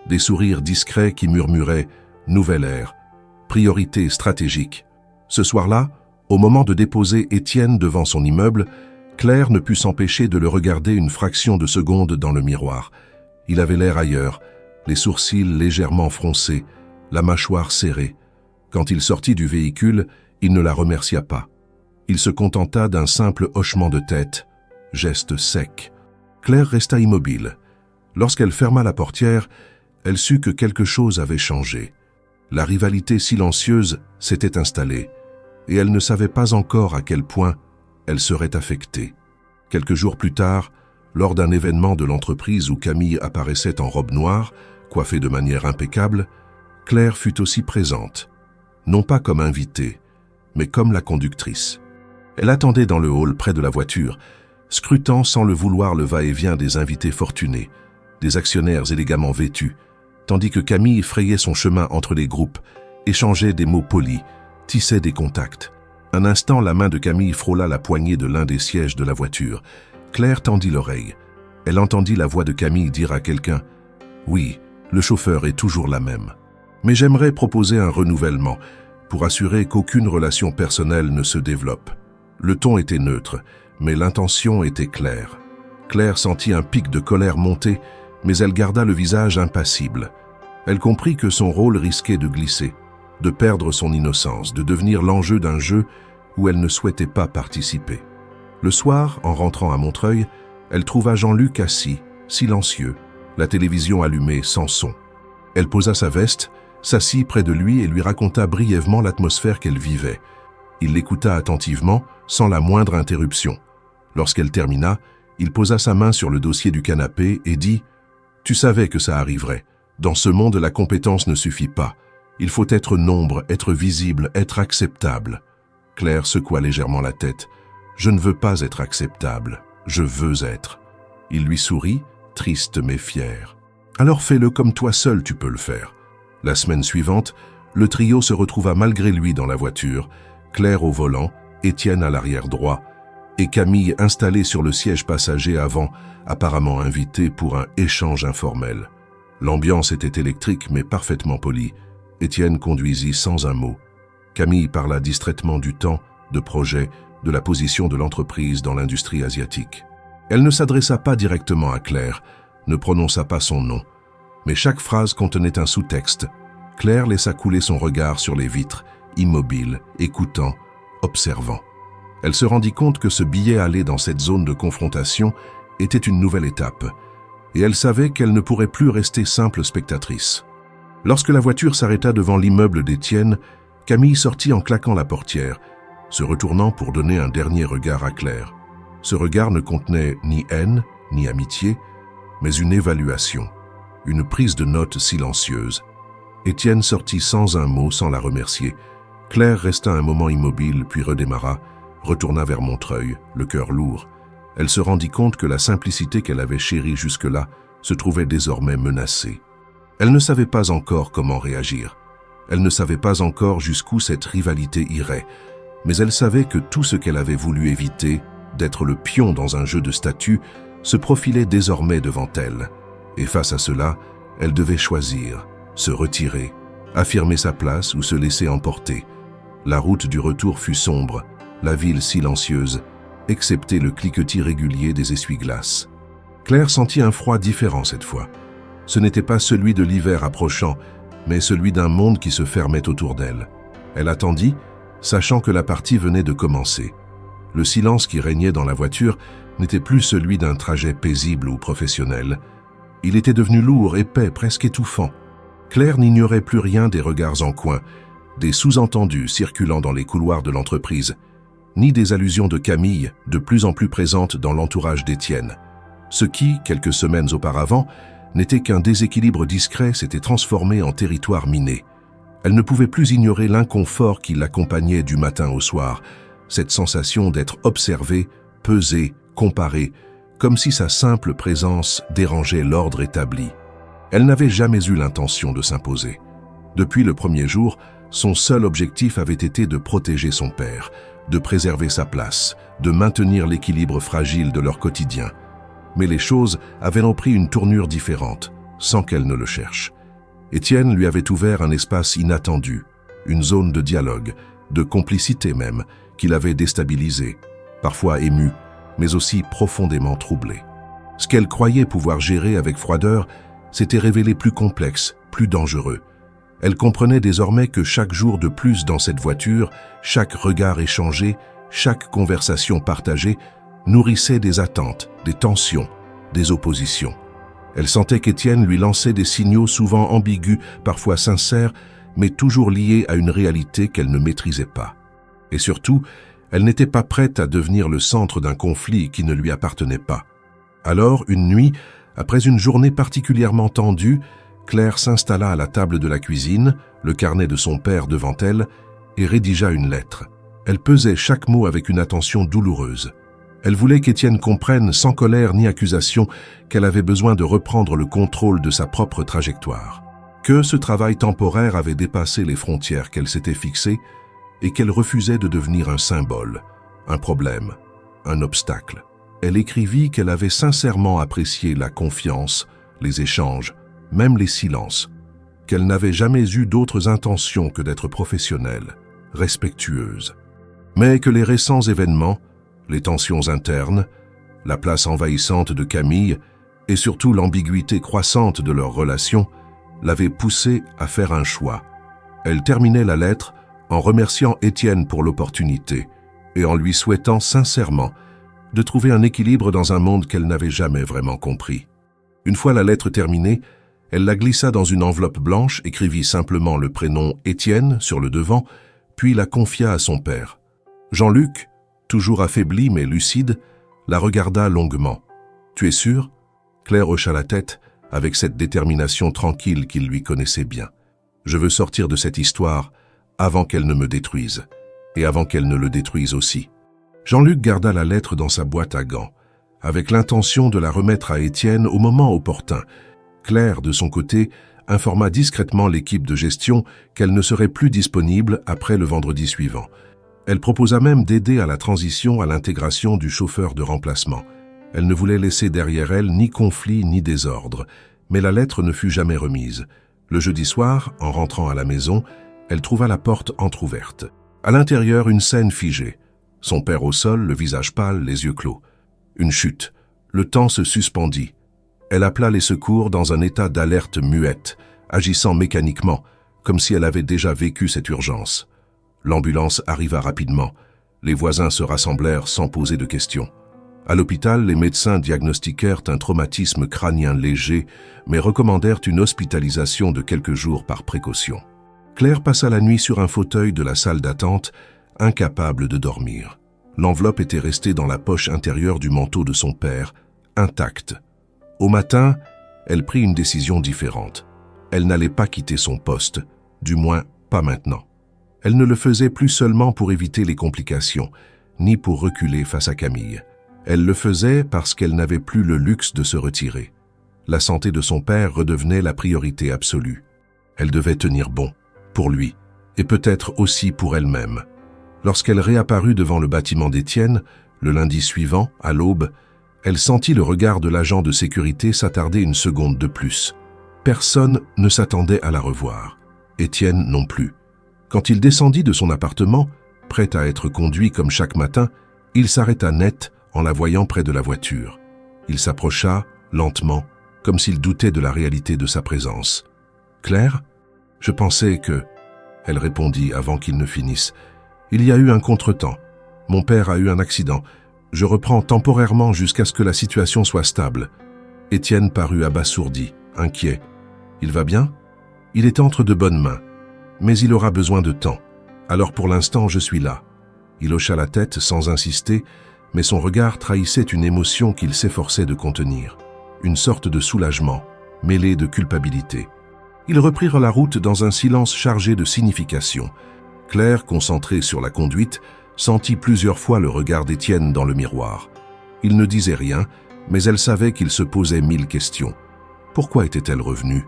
des sourires discrets qui murmuraient « Nouvelle ère »,« Priorité stratégique ». Ce soir-là, au moment de déposer Étienne devant son immeuble, Claire ne put s'empêcher de le regarder une fraction de seconde dans le miroir. Il avait l'air ailleurs, les sourcils légèrement froncés, la mâchoire serrée. Quand il sortit du véhicule, il ne la remercia pas. Il se contenta d'un simple hochement de tête, geste sec. Claire resta immobile. Lorsqu'elle ferma la portière, elle sut que quelque chose avait changé. La rivalité silencieuse s'était installée, et elle ne savait pas encore à quel point elle serait affectée. Quelques jours plus tard, lors d'un événement de l'entreprise où Camille apparaissait en robe noire, coiffée de manière impeccable, Claire fut aussi présente, non pas comme invitée, mais comme la conductrice. Elle attendait dans le hall près de la voiture, scrutant sans le vouloir le va-et-vient des invités fortunés, des actionnaires élégamment vêtus, tandis que Camille frayait son chemin entre les groupes, échangeait des mots polis, tissait des contacts. Un instant, la main de Camille frôla la poignée de l'un des sièges de la voiture. Claire tendit l'oreille. Elle entendit la voix de Camille dire à quelqu'un « Oui, le chauffeur est toujours la même. Mais j'aimerais proposer un renouvellement pour assurer qu'aucune relation personnelle ne se développe. » Le ton était neutre, mais l'intention était claire. Claire sentit un pic de colère monter, mais elle garda le visage impassible. Elle comprit que son rôle risquait de glisser, de perdre son innocence, de devenir l'enjeu d'un jeu où elle ne souhaitait pas participer. Le soir, en rentrant à Montreuil, Elle trouva Jean-Luc assis, silencieux, la télévision allumée sans son. Elle posa sa veste, s'assit près de lui et lui raconta brièvement l'atmosphère qu'elle vivait. Il l'écouta attentivement, sans la moindre interruption. Lorsqu'elle termina, il posa sa main sur le dossier du canapé et dit « Tu savais que ça arriverait. Dans ce monde, la compétence ne suffit pas. Il faut être nombre, être visible, être acceptable. » Claire secoua légèrement la tête. « Je ne veux pas être acceptable. Je veux être. » Il lui sourit, triste mais fier. « Alors fais-le comme toi seul tu peux le faire. » La semaine suivante, le trio se retrouva malgré lui dans la voiture, Claire au volant, Étienne à l'arrière droit, et Camille installée sur le siège passager avant, apparemment invitée pour un échange informel. L'ambiance était électrique mais parfaitement polie. Étienne conduisit sans un mot. Camille parla distraitement du temps, de projets, de la position de l'entreprise dans l'industrie asiatique. Elle ne s'adressa pas directement à Claire, ne prononça pas son nom. Mais chaque phrase contenait un sous-texte. Claire laissa couler son regard sur les vitres, immobile, écoutant, observant. Elle se rendit compte que ce billet allé dans cette zone de confrontation était une nouvelle étape, et elle savait qu'elle ne pourrait plus rester simple spectatrice. Lorsque la voiture s'arrêta devant l'immeuble d'Étienne, Camille sortit en claquant la portière, se retournant pour donner un dernier regard à Claire. Ce regard ne contenait ni haine, ni amitié, mais une évaluation, une prise de note silencieuse. Étienne sortit sans un mot, sans la remercier. Claire resta un moment immobile, puis redémarra, retourna vers Montreuil, le cœur lourd. Elle se rendit compte que la simplicité qu'elle avait chérie jusque-là se trouvait désormais menacée. Elle ne savait pas encore comment réagir. Elle ne savait pas encore jusqu'où cette rivalité irait, mais elle savait que tout ce qu'elle avait voulu éviter, d'être le pion dans un jeu de statut, se profilait désormais devant elle. Et face à cela, elle devait choisir, se retirer, affirmer sa place ou se laisser emporter. La route du retour fut sombre, la ville silencieuse, excepté le cliquetis régulier des essuie-glaces. Claire sentit un froid différent cette fois. Ce n'était pas celui de l'hiver approchant, mais celui d'un monde qui se fermait autour d'elle. Elle attendit, sachant que la partie venait de commencer. Le silence qui régnait dans la voiture n'était plus celui d'un trajet paisible ou professionnel. Il était devenu lourd, épais, presque étouffant. Claire n'ignorait plus rien des regards en coin, des sous-entendus circulant dans les couloirs de l'entreprise, ni des allusions de Camille, de plus en plus présentes dans l'entourage d'Étienne. Ce qui, quelques semaines auparavant, n'était qu'un déséquilibre discret s'était transformé en territoire miné. Elle ne pouvait plus ignorer l'inconfort qui l'accompagnait du matin au soir, cette sensation d'être observée, pesée, comparée, comme si sa simple présence dérangeait l'ordre établi. Elle n'avait jamais eu l'intention de s'imposer. Depuis le premier jour, son seul objectif avait été de protéger son père, de préserver sa place, de maintenir l'équilibre fragile de leur quotidien. Mais les choses avaient pris une tournure différente, sans qu'elle ne le cherche. Étienne lui avait ouvert un espace inattendu, une zone de dialogue, de complicité même, qui l'avait déstabilisée, parfois émue, mais aussi profondément troublée. Ce qu'elle croyait pouvoir gérer avec froideur s'était révélé plus complexe, plus dangereux. Elle comprenait désormais que chaque jour de plus dans cette voiture, chaque regard échangé, chaque conversation partagée, nourrissait des attentes, des tensions, des oppositions. Elle sentait qu'Étienne lui lançait des signaux souvent ambigus, parfois sincères, mais toujours liés à une réalité qu'elle ne maîtrisait pas. Et surtout, elle n'était pas prête à devenir le centre d'un conflit qui ne lui appartenait pas. Alors, une nuit, après une journée particulièrement tendue, Claire s'installa à la table de la cuisine, le carnet de son père devant elle, et rédigea une lettre. Elle pesait chaque mot avec une attention douloureuse. Elle voulait qu'Étienne comprenne, sans colère ni accusation, qu'elle avait besoin de reprendre le contrôle de sa propre trajectoire. Que ce travail temporaire avait dépassé les frontières qu'elle s'était fixées et qu'elle refusait de devenir un symbole, un problème, un obstacle. Elle écrivit qu'elle avait sincèrement apprécié la confiance, les échanges, même les silences, qu'elle n'avait jamais eu d'autres intentions que d'être professionnelle, respectueuse, mais que les récents événements, les tensions internes, la place envahissante de Camille et surtout l'ambiguïté croissante de leur relation l'avaient poussée à faire un choix. Elle terminait la lettre en remerciant Étienne pour l'opportunité et en lui souhaitant sincèrement de trouver un équilibre dans un monde qu'elle n'avait jamais vraiment compris. Une fois la lettre terminée, elle la glissa dans une enveloppe blanche, écrivit simplement le prénom Étienne sur le devant, puis la confia à son père. Jean-Luc, toujours affaibli mais lucide, la regarda longuement. « Tu es sûr ?» Claire hocha la tête, avec cette détermination tranquille qu'il lui connaissait bien. « Je veux sortir de cette histoire avant qu'elle ne me détruise, et avant qu'elle ne le détruise aussi. » Jean-Luc garda la lettre dans sa boîte à gants, avec l'intention de la remettre à Étienne au moment opportun. Claire, de son côté, informa discrètement l'équipe de gestion qu'elle ne serait plus disponible après le vendredi suivant. Elle proposa même d'aider à la transition à l'intégration du chauffeur de remplacement. Elle ne voulait laisser derrière elle ni conflit ni désordre, mais la lettre ne fut jamais remise. Le jeudi soir, en rentrant à la maison, elle trouva la porte entr'ouverte. À l'intérieur, une scène figée. Son père au sol, le visage pâle, les yeux clos. Une chute. Le temps se suspendit. Elle appela les secours dans un état d'alerte muette, agissant mécaniquement, comme si elle avait déjà vécu cette urgence. L'ambulance arriva rapidement. Les voisins se rassemblèrent sans poser de questions. À l'hôpital, les médecins diagnostiquèrent un traumatisme crânien léger, mais recommandèrent une hospitalisation de quelques jours par précaution. Claire passa la nuit sur un fauteuil de la salle d'attente, incapable de dormir. L'enveloppe était restée dans la poche intérieure du manteau de son père, intacte. Au matin, elle prit une décision différente. Elle n'allait pas quitter son poste, du moins pas maintenant. Elle ne le faisait plus seulement pour éviter les complications, ni pour reculer face à Camille. Elle le faisait parce qu'elle n'avait plus le luxe de se retirer. La santé de son père redevenait la priorité absolue. Elle devait tenir bon, pour lui, et peut-être aussi pour elle-même. Lorsqu'elle réapparut devant le bâtiment d'Étienne, le lundi suivant, à l'aube, elle sentit le regard de l'agent de sécurité s'attarder une seconde de plus. Personne ne s'attendait à la revoir. Étienne non plus. Quand il descendit de son appartement, prêt à être conduit comme chaque matin, il s'arrêta net en la voyant près de la voiture. Il s'approcha, lentement, comme s'il doutait de la réalité de sa présence. « Claire, je pensais que... » Elle répondit avant qu'il ne finisse. « Il y a eu un contretemps. Mon père a eu un accident. Je reprends temporairement jusqu'à ce que la situation soit stable. » Étienne parut abasourdi, inquiet. « Il va bien ? » « Il est entre de bonnes mains. Mais il aura besoin de temps. Alors pour l'instant, je suis là. » Il hocha la tête sans insister, mais son regard trahissait une émotion qu'il s'efforçait de contenir. Une sorte de soulagement, mêlé de culpabilité. Ils reprirent la route dans un silence chargé de signification. Claire, concentrée sur la conduite, sentit plusieurs fois le regard d'Étienne dans le miroir. Il ne disait rien, mais elle savait qu'il se posait 1000 questions. Pourquoi était-elle revenue ?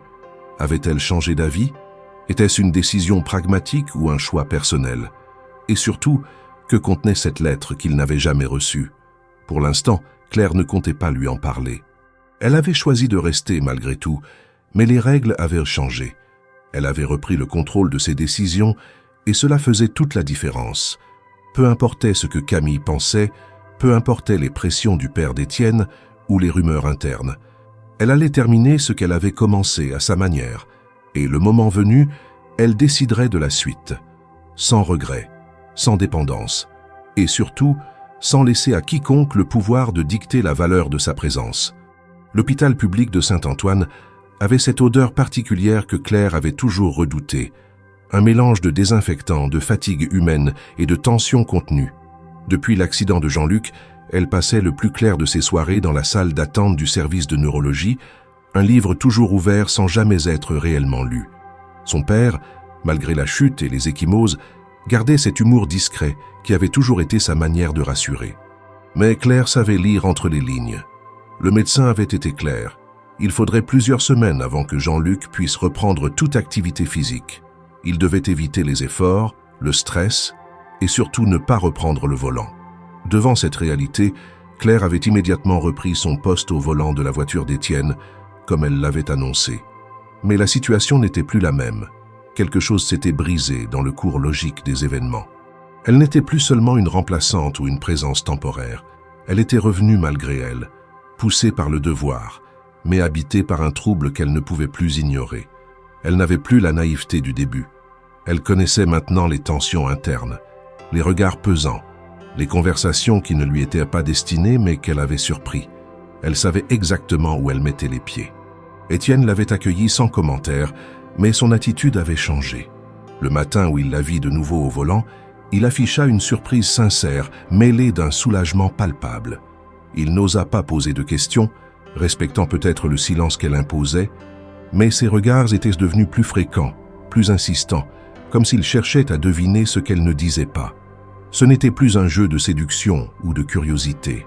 Avait-elle changé d'avis ? Était-ce une décision pragmatique ou un choix personnel ? Et surtout, que contenait cette lettre qu'il n'avait jamais reçue ? Pour l'instant, Claire ne comptait pas lui en parler. Elle avait choisi de rester malgré tout, mais les règles avaient changé. Elle avait repris le contrôle de ses décisions et cela faisait toute la différence. Peu importait ce que Camille pensait, peu importaient les pressions du père d'Étienne ou les rumeurs internes. Elle allait terminer ce qu'elle avait commencé à sa manière, et le moment venu, elle déciderait de la suite, sans regret, sans dépendance, et surtout, sans laisser à quiconque le pouvoir de dicter la valeur de sa présence. L'hôpital public de Saint-Antoine avait cette odeur particulière que Claire avait toujours redoutée, un mélange de désinfectant, de fatigue humaine et de tension contenue. Depuis l'accident de Jean-Luc, elle passait le plus clair de ses soirées dans la salle d'attente du service de neurologie, un livre toujours ouvert sans jamais être réellement lu. Son père, malgré la chute et les ecchymoses, gardait cet humour discret qui avait toujours été sa manière de rassurer. Mais Claire savait lire entre les lignes. Le médecin avait été clair. Il faudrait plusieurs semaines avant que Jean-Luc puisse reprendre toute activité physique. Il devait éviter les efforts, le stress et surtout ne pas reprendre le volant. Devant cette réalité, Claire avait immédiatement repris son poste au volant de la voiture d'Étienne, comme elle l'avait annoncé. Mais la situation n'était plus la même. Quelque chose s'était brisé dans le cours logique des événements. Elle n'était plus seulement une remplaçante ou une présence temporaire. Elle était revenue malgré elle, poussée par le devoir, mais habitée par un trouble qu'elle ne pouvait plus ignorer. Elle n'avait plus la naïveté du début. Elle connaissait maintenant les tensions internes, les regards pesants, les conversations qui ne lui étaient pas destinées mais qu'elle avait surpris. Elle savait exactement où elle mettait les pieds. Étienne l'avait accueillie sans commentaire, mais son attitude avait changé. Le matin où il la vit de nouveau au volant, il afficha une surprise sincère, mêlée d'un soulagement palpable. Il n'osa pas poser de questions, respectant peut-être le silence qu'elle imposait, mais ses regards étaient devenus plus fréquents, plus insistants, comme s'il cherchait à deviner ce qu'elle ne disait pas. Ce n'était plus un jeu de séduction ou de curiosité.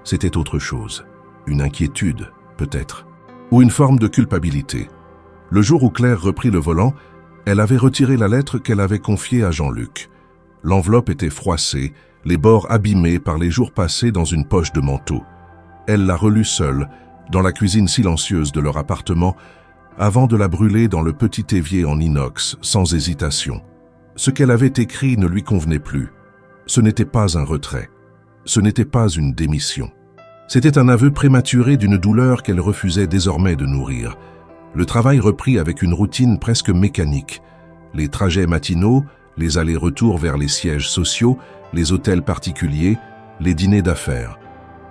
C'était autre chose. Une inquiétude, peut-être, ou une forme de culpabilité. Le jour où Claire reprit le volant, elle avait retiré la lettre qu'elle avait confiée à Jean-Luc. L'enveloppe était froissée, les bords abîmés par les jours passés dans une poche de manteau. Elle la relut seule, dans la cuisine silencieuse de leur appartement, avant de la brûler dans le petit évier en inox, sans hésitation. Ce qu'elle avait écrit ne lui convenait plus. Ce n'était pas un retrait. Ce n'était pas une démission. C'était un aveu prématuré d'une douleur qu'elle refusait désormais de nourrir. Le travail reprit avec une routine presque mécanique. Les trajets matinaux, les allers-retours vers les sièges sociaux, les hôtels particuliers, les dîners d'affaires.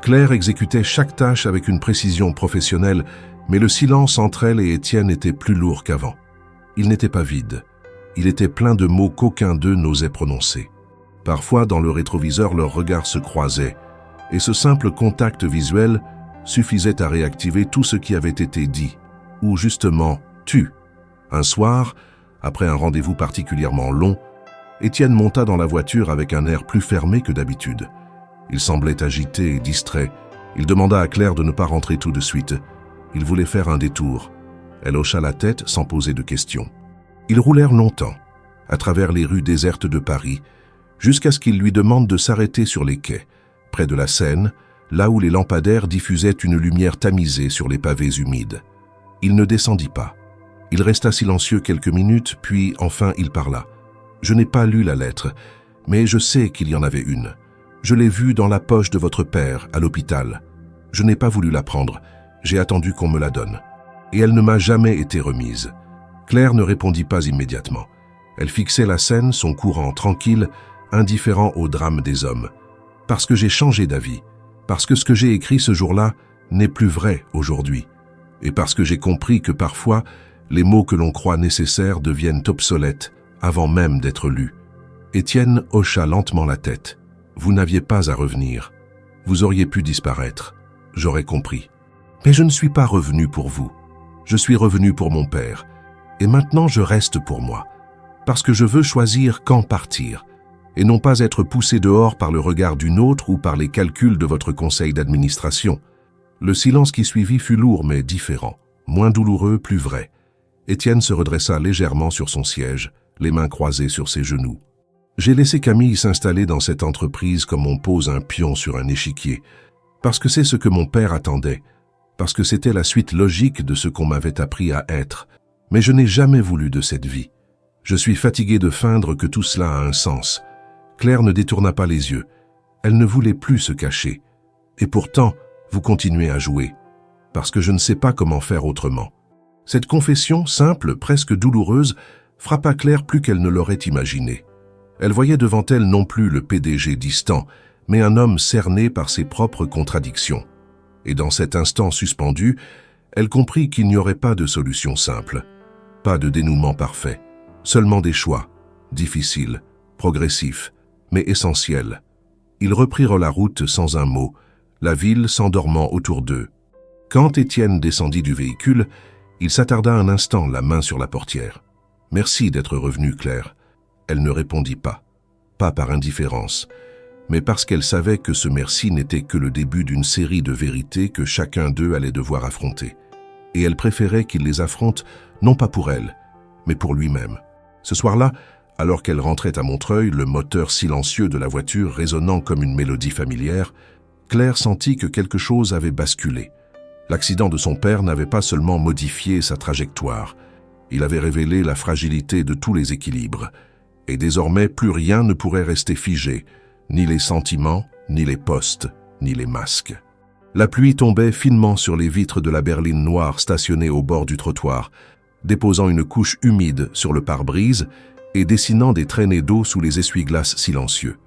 Claire exécutait chaque tâche avec une précision professionnelle, mais le silence entre elle et Étienne était plus lourd qu'avant. Il n'était pas vide. Il était plein de mots qu'aucun d'eux n'osait prononcer. Parfois, dans le rétroviseur, leurs regards se croisaient, et ce simple contact visuel suffisait à réactiver tout ce qui avait été dit, ou justement tu. Un soir, après un rendez-vous particulièrement long, Étienne monta dans la voiture avec un air plus fermé que d'habitude. Il semblait agité et distrait. Il demanda à Claire de ne pas rentrer tout de suite. Il voulait faire un détour. Elle hocha la tête sans poser de questions. Ils roulèrent longtemps, à travers les rues désertes de Paris, jusqu'à ce qu'il lui demande de s'arrêter sur les quais, près de la Seine, là où les lampadaires diffusaient une lumière tamisée sur les pavés humides. Il ne descendit pas. Il resta silencieux quelques minutes, puis enfin il parla. « Je n'ai pas lu la lettre, mais je sais qu'il y en avait une. Je l'ai vue dans la poche de votre père, à l'hôpital. Je n'ai pas voulu la prendre, j'ai attendu qu'on me la donne. Et elle ne m'a jamais été remise. » Claire ne répondit pas immédiatement. Elle fixait la scène, son courant tranquille, indifférent au drame des hommes. « Parce que j'ai changé d'avis, parce que ce que j'ai écrit ce jour-là n'est plus vrai aujourd'hui, et parce que j'ai compris que parfois, les mots que l'on croit nécessaires deviennent obsolètes avant même d'être lus. » Étienne hocha lentement la tête. « Vous n'aviez pas à revenir. Vous auriez pu disparaître. J'aurais compris. Mais je ne suis pas revenu pour vous. Je suis revenu pour mon père. Et maintenant je reste pour moi. Parce que je veux choisir quand partir. Et non pas être poussé dehors par le regard d'une autre ou par les calculs de votre conseil d'administration. » Le silence qui suivit fut lourd mais différent, moins douloureux, plus vrai. Étienne se redressa légèrement sur son siège, les mains croisées sur ses genoux. « J'ai laissé Camille s'installer dans cette entreprise comme on pose un pion sur un échiquier, parce que c'est ce que mon père attendait, parce que c'était la suite logique de ce qu'on m'avait appris à être. Mais je n'ai jamais voulu de cette vie. Je suis fatigué de feindre que tout cela a un sens. » Claire ne détourna pas les yeux. Elle ne voulait plus se cacher. « Et pourtant, vous continuez à jouer, parce que je ne sais pas comment faire autrement. » Cette confession, simple, presque douloureuse, frappa Claire plus qu'elle ne l'aurait imaginé. Elle voyait devant elle non plus le PDG distant, mais un homme cerné par ses propres contradictions. Et dans cet instant suspendu, elle comprit qu'il n'y aurait pas de solution simple, pas de dénouement parfait, seulement des choix, difficiles, progressifs, mais essentiels. Ils reprirent la route sans un mot, la ville s'endormant autour d'eux. Quand Étienne descendit du véhicule, il s'attarda un instant, la main sur la portière. « Merci d'être revenue, Claire. » Elle ne répondit pas, pas par indifférence, mais parce qu'elle savait que ce merci n'était que le début d'une série de vérités que chacun d'eux allait devoir affronter. Et elle préférait qu'il les affronte, non pas pour elle, mais pour lui-même. Ce soir-là, alors qu'elle rentrait à Montreuil, le moteur silencieux de la voiture résonnant comme une mélodie familière, Claire sentit que quelque chose avait basculé. L'accident de son père n'avait pas seulement modifié sa trajectoire, il avait révélé la fragilité de tous les équilibres. Et désormais, plus rien ne pourrait rester figé, ni les sentiments, ni les postes, ni les masques. La pluie tombait finement sur les vitres de la berline noire stationnée au bord du trottoir, déposant une couche humide sur le pare-brise et dessinant des traînées d'eau sous les essuie-glaces silencieux.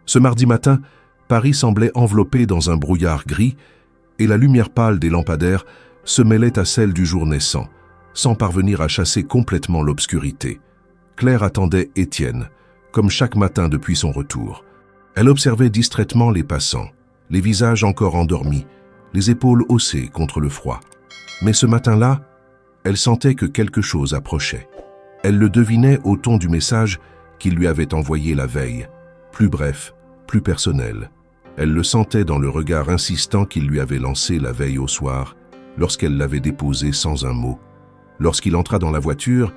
Ce mardi matin, Paris semblait enveloppé dans un brouillard gris et la lumière pâle des lampadaires se mêlait à celle du jour naissant, sans parvenir à chasser complètement l'obscurité. Claire attendait Étienne, comme chaque matin depuis son retour. Elle observait distraitement les passants, les visages encore endormis, les épaules haussées contre le froid. Mais ce matin-là, elle sentait que quelque chose approchait. Elle le devinait au ton du message qu'il lui avait envoyé la veille, plus bref, plus personnel. Elle le sentait dans le regard insistant qu'il lui avait lancé la veille au soir, lorsqu'elle l'avait déposé sans un mot. Lorsqu'il entra dans la voiture,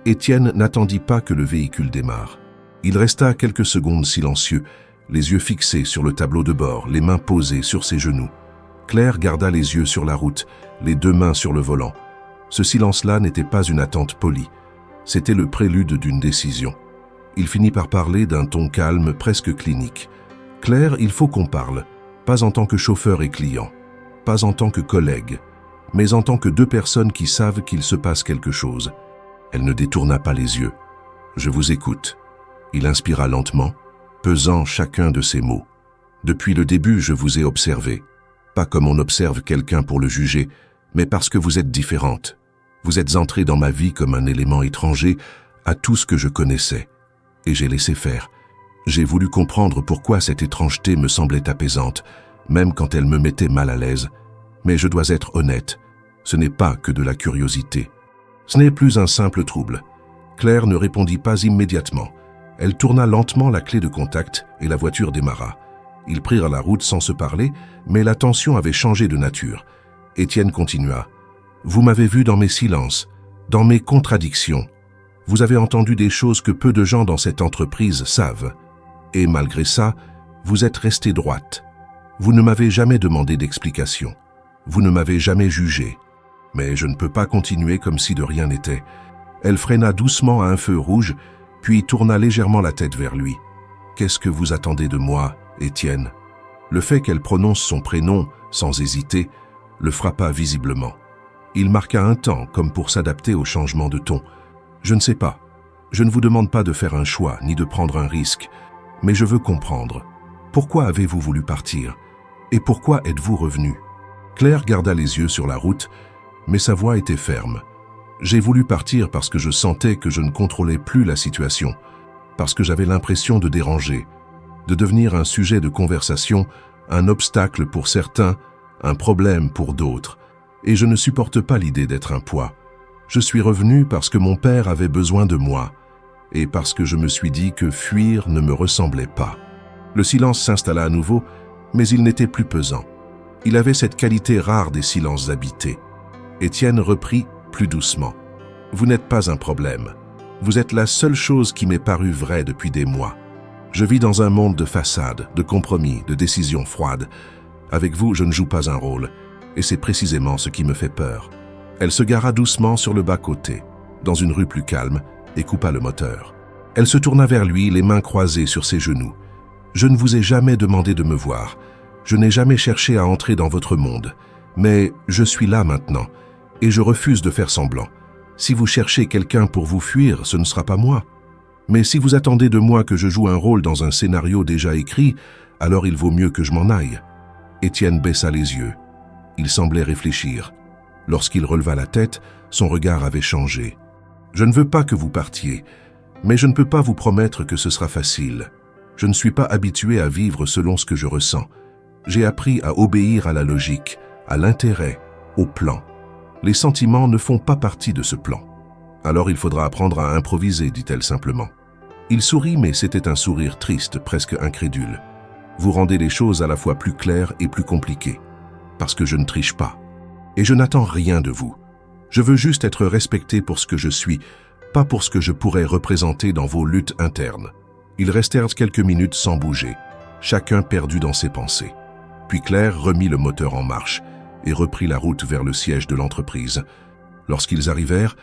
Étienne n'attendit pas que le véhicule démarre. Il resta quelques secondes silencieux, les yeux fixés sur le tableau de bord, les mains posées sur ses genoux. Claire garda les yeux sur la route, les deux mains sur le volant. Ce silence-là n'était pas une attente polie. C'était le prélude d'une décision. Il finit par parler d'un ton calme, presque clinique. « Claire, il faut qu'on parle, pas en tant que chauffeur et client, pas en tant que collègue, mais en tant que deux personnes qui savent qu'il se passe quelque chose. » Elle ne détourna pas les yeux. « Je vous écoute. » Il inspira lentement, pesant chacun de ses mots. « Depuis le début, je vous ai observé. Pas comme on observe quelqu'un pour le juger, mais parce que vous êtes différente. Vous êtes entrée dans ma vie comme un élément étranger à tout ce que je connaissais. Et j'ai laissé faire. J'ai voulu comprendre pourquoi cette étrangeté me semblait apaisante, même quand elle me mettait mal à l'aise. Mais je dois être honnête, ce n'est pas que de la curiosité. Ce n'est plus un simple trouble. » Claire ne répondit pas immédiatement. Elle tourna lentement la clé de contact et la voiture démarra. Ils prirent la route sans se parler, mais la tension avait changé de nature. Étienne continua. « Vous m'avez vu dans mes silences, dans mes contradictions. Vous avez entendu des choses que peu de gens dans cette entreprise savent. Et malgré ça, vous êtes restée droite. Vous ne m'avez jamais demandé d'explication. Vous ne m'avez jamais jugé. Mais je ne peux pas continuer comme si de rien n'était. » Elle freina doucement à un feu rouge, puis tourna légèrement la tête vers lui. « Qu'est-ce que vous attendez de moi, Étienne ?» Le fait qu'elle prononce son prénom, sans hésiter, le frappa visiblement. Il marqua un temps, comme pour s'adapter au changement de ton. « Je ne sais pas. Je ne vous demande pas de faire un choix, ni de prendre un risque. Mais je veux comprendre. Pourquoi avez-vous voulu partir? Et pourquoi êtes-vous revenu ?» Claire garda les yeux sur la route, mais sa voix était ferme. « J'ai voulu partir parce que je sentais que je ne contrôlais plus la situation, parce que j'avais l'impression de déranger, de devenir un sujet de conversation, un obstacle pour certains, un problème pour d'autres. Et je ne supporte pas l'idée d'être un poids. Je suis revenu parce que mon père avait besoin de moi, et parce que je me suis dit que fuir ne me ressemblait pas. » Le silence s'installa à nouveau, mais il n'était plus pesant. Il avait cette qualité rare des silences habités. Étienne reprit plus doucement. « Vous n'êtes pas un problème. Vous êtes la seule chose qui m'est parue vraie depuis des mois. Je vis dans un monde de façades, de compromis, de décisions froides. Avec vous, je ne joue pas un rôle, et c'est précisément ce qui me fait peur. » Elle se gara doucement sur le bas-côté, dans une rue plus calme, et coupa le moteur. Elle se tourna vers lui, les mains croisées sur ses genoux. « Je ne vous ai jamais demandé de me voir. Je n'ai jamais cherché à entrer dans votre monde. Mais je suis là maintenant, et je refuse de faire semblant. Si vous cherchez quelqu'un pour vous fuir, ce ne sera pas moi. Mais si vous attendez de moi que je joue un rôle dans un scénario déjà écrit, alors il vaut mieux que je m'en aille. » Étienne baissa les yeux. Il semblait réfléchir. Lorsqu'il releva la tête, son regard avait changé. « Je ne veux pas que vous partiez, mais je ne peux pas vous promettre que ce sera facile. Je ne suis pas habitué à vivre selon ce que je ressens. J'ai appris à obéir à la logique, à l'intérêt, au plan. Les sentiments ne font pas partie de ce plan. Alors il faudra apprendre à improviser, dit-elle simplement. » Il sourit, mais c'était un sourire triste, presque incrédule. « Vous rendez les choses à la fois plus claires et plus compliquées, parce que je ne triche pas. Et je n'attends rien de vous. Je veux juste être respecté pour ce que je suis, pas pour ce que je pourrais représenter dans vos luttes internes. » Ils restèrent quelques minutes sans bouger, chacun perdu dans ses pensées. Puis Claire remit le moteur en marche et reprit la route vers le siège de l'entreprise. Lorsqu'ils arrivèrent,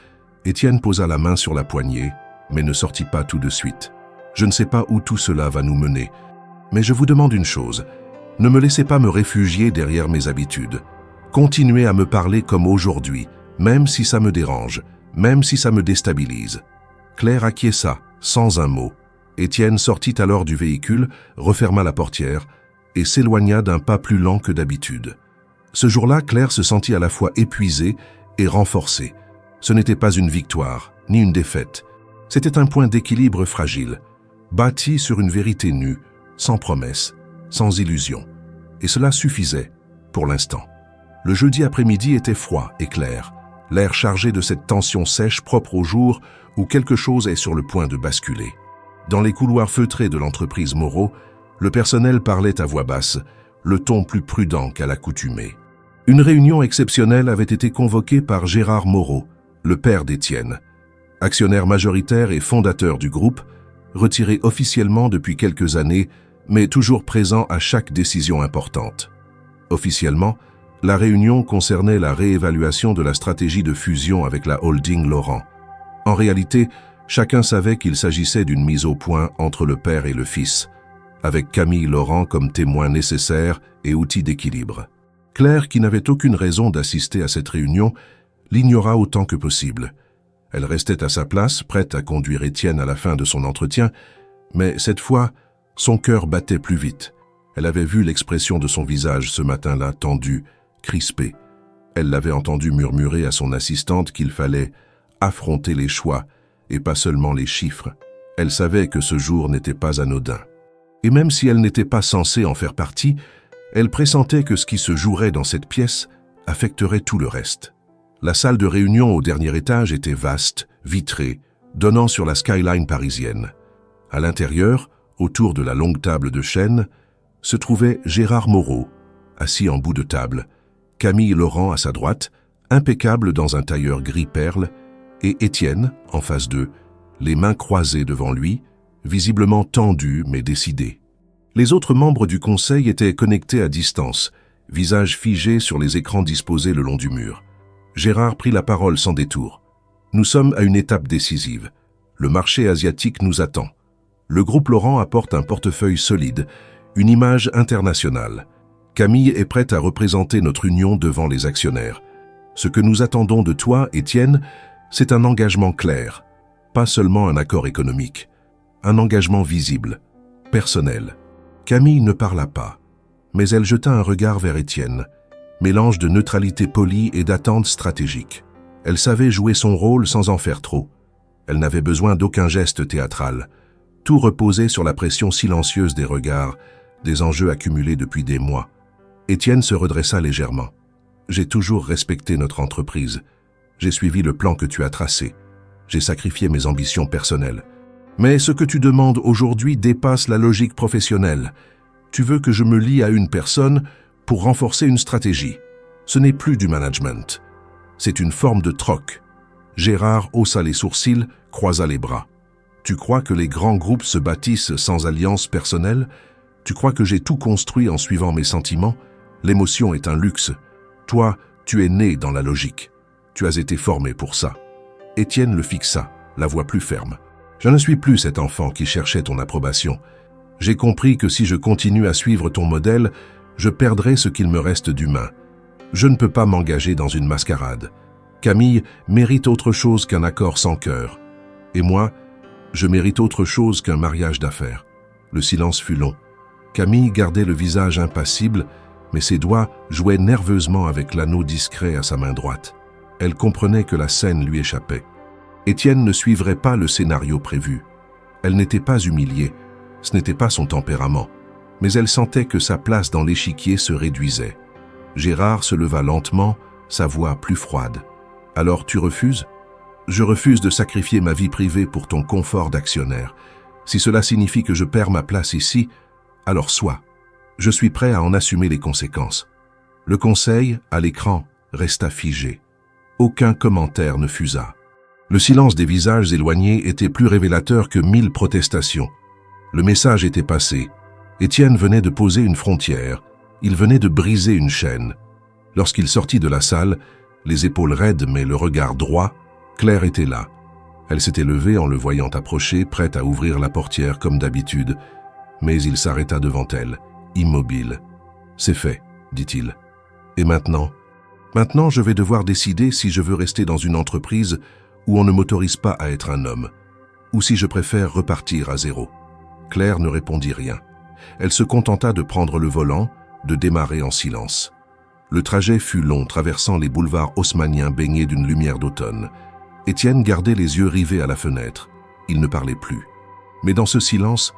Étienne posa la main sur la poignée, mais ne sortit pas tout de suite. « Je ne sais pas où tout cela va nous mener, mais je vous demande une chose. Ne me laissez pas me réfugier derrière mes habitudes. Continuez à me parler comme aujourd'hui, même si ça me dérange, même si ça me déstabilise. » Claire acquiesça, sans un mot. Étienne sortit alors du véhicule, referma la portière et s'éloigna d'un pas plus lent que d'habitude. Ce jour-là, Claire se sentit à la fois épuisée et renforcée. Ce n'était pas une victoire, ni une défaite. C'était un point d'équilibre fragile, bâti sur une vérité nue, sans promesse, sans illusion. Et cela suffisait, pour l'instant. Le jeudi après-midi était froid et clair, l'air chargé de cette tension sèche propre au jour où quelque chose est sur le point de basculer. Dans les couloirs feutrés de l'entreprise Moreau, le personnel parlait à voix basse, le ton plus prudent qu'à l'accoutumée. Une réunion exceptionnelle avait été convoquée par Gérard Moreau, le père d'Étienne. Actionnaire majoritaire et fondateur du groupe, retiré officiellement depuis quelques années, mais toujours présent à chaque décision importante. Officiellement, la réunion concernait la réévaluation de la stratégie de fusion avec la holding Laurent. En réalité, chacun savait qu'il s'agissait d'une mise au point entre le père et le fils, avec Camille Laurent comme témoin nécessaire et outil d'équilibre. Claire, qui n'avait aucune raison d'assister à cette réunion, l'ignora autant que possible. Elle restait à sa place, prête à conduire Étienne à la fin de son entretien, mais cette fois, son cœur battait plus vite. Elle avait vu l'expression de son visage ce matin-là, tendu, crispé. Elle l'avait entendu murmurer à son assistante qu'il fallait affronter les choix et pas seulement les chiffres. Elle savait que ce jour n'était pas anodin. Et même si elle n'était pas censée en faire partie, elle pressentait que ce qui se jouerait dans cette pièce affecterait tout le reste. La salle de réunion au dernier étage était vaste, vitrée, donnant sur la skyline parisienne. À l'intérieur, autour de la longue table de chêne, se trouvait Gérard Moreau, assis en bout de table, Camille Laurent à sa droite, impeccable dans un tailleur gris perle, et Étienne, en face d'eux, les mains croisées devant lui, visiblement tendu mais décidé. Les autres membres du conseil étaient connectés à distance, visages figés sur les écrans disposés le long du mur. Gérard prit la parole sans détour. « Nous sommes à une étape décisive. Le marché asiatique nous attend. Le groupe Laurent apporte un portefeuille solide, une image internationale. Camille est prête à représenter notre union devant les actionnaires. Ce que nous attendons de toi, Étienne, c'est un engagement clair, pas seulement un accord économique, un engagement visible, personnel. » Camille ne parla pas, mais elle jeta un regard vers Étienne, mélange de neutralité polie et d'attente stratégique. Elle savait jouer son rôle sans en faire trop. Elle n'avait besoin d'aucun geste théâtral. Tout reposait sur la pression silencieuse des regards, des enjeux accumulés depuis des mois. Étienne se redressa légèrement. « J'ai toujours respecté notre entreprise. J'ai suivi le plan que tu as tracé. J'ai sacrifié mes ambitions personnelles. Mais ce que tu demandes aujourd'hui dépasse la logique professionnelle. Tu veux que je me lie à une personne pour renforcer une stratégie. Ce n'est plus du management. C'est une forme de troc. » Gérard haussa les sourcils, croisa les bras. « Tu crois que les grands groupes se bâtissent sans alliance personnelle? Tu crois que j'ai tout construit en suivant mes sentiments? L'émotion est un luxe. Toi, tu es né dans la logique. Tu as été formé pour ça. » Étienne le fixa, la voix plus ferme. « Je ne suis plus cet enfant qui cherchait ton approbation. J'ai compris que si je continue à suivre ton modèle, je perdrai ce qu'il me reste d'humain. Je ne peux pas m'engager dans une mascarade. Camille mérite autre chose qu'un accord sans cœur. Et moi, je mérite autre chose qu'un mariage d'affaires. » Le silence fut long. Camille gardait le visage impassible, mais ses doigts jouaient nerveusement avec l'anneau discret à sa main droite. Elle comprenait que la scène lui échappait. Étienne ne suivrait pas le scénario prévu. Elle n'était pas humiliée, ce n'était pas son tempérament, mais elle sentait que sa place dans l'échiquier se réduisait. Gérard se leva lentement, sa voix plus froide. « Alors tu refuses ? Je refuse de sacrifier ma vie privée pour ton confort d'actionnaire. Si cela signifie que je perds ma place ici, alors soit. Je suis prêt à en assumer les conséquences. » Le conseil, à l'écran, resta figé. Aucun commentaire ne fusa. Le silence des visages éloignés était plus révélateur que 1000 protestations. Le message était passé. Étienne venait de poser une frontière. Il venait de briser une chaîne. Lorsqu'il sortit de la salle, les épaules raides mais le regard droit, Claire était là. Elle s'était levée en le voyant approcher, prête à ouvrir la portière comme d'habitude, mais il s'arrêta devant elle, immobile. « C'est fait, » dit-il. « Et maintenant ? Maintenant, je vais devoir décider si je veux rester dans une entreprise où on ne m'autorise pas à être un homme, ou si je préfère repartir à zéro. » Claire ne répondit rien. Elle se contenta de prendre le volant, de démarrer en silence. Le trajet fut long, traversant les boulevards haussmanniens baignés d'une lumière d'automne. Étienne gardait les yeux rivés à la fenêtre. Il ne parlait plus. Mais dans ce silence,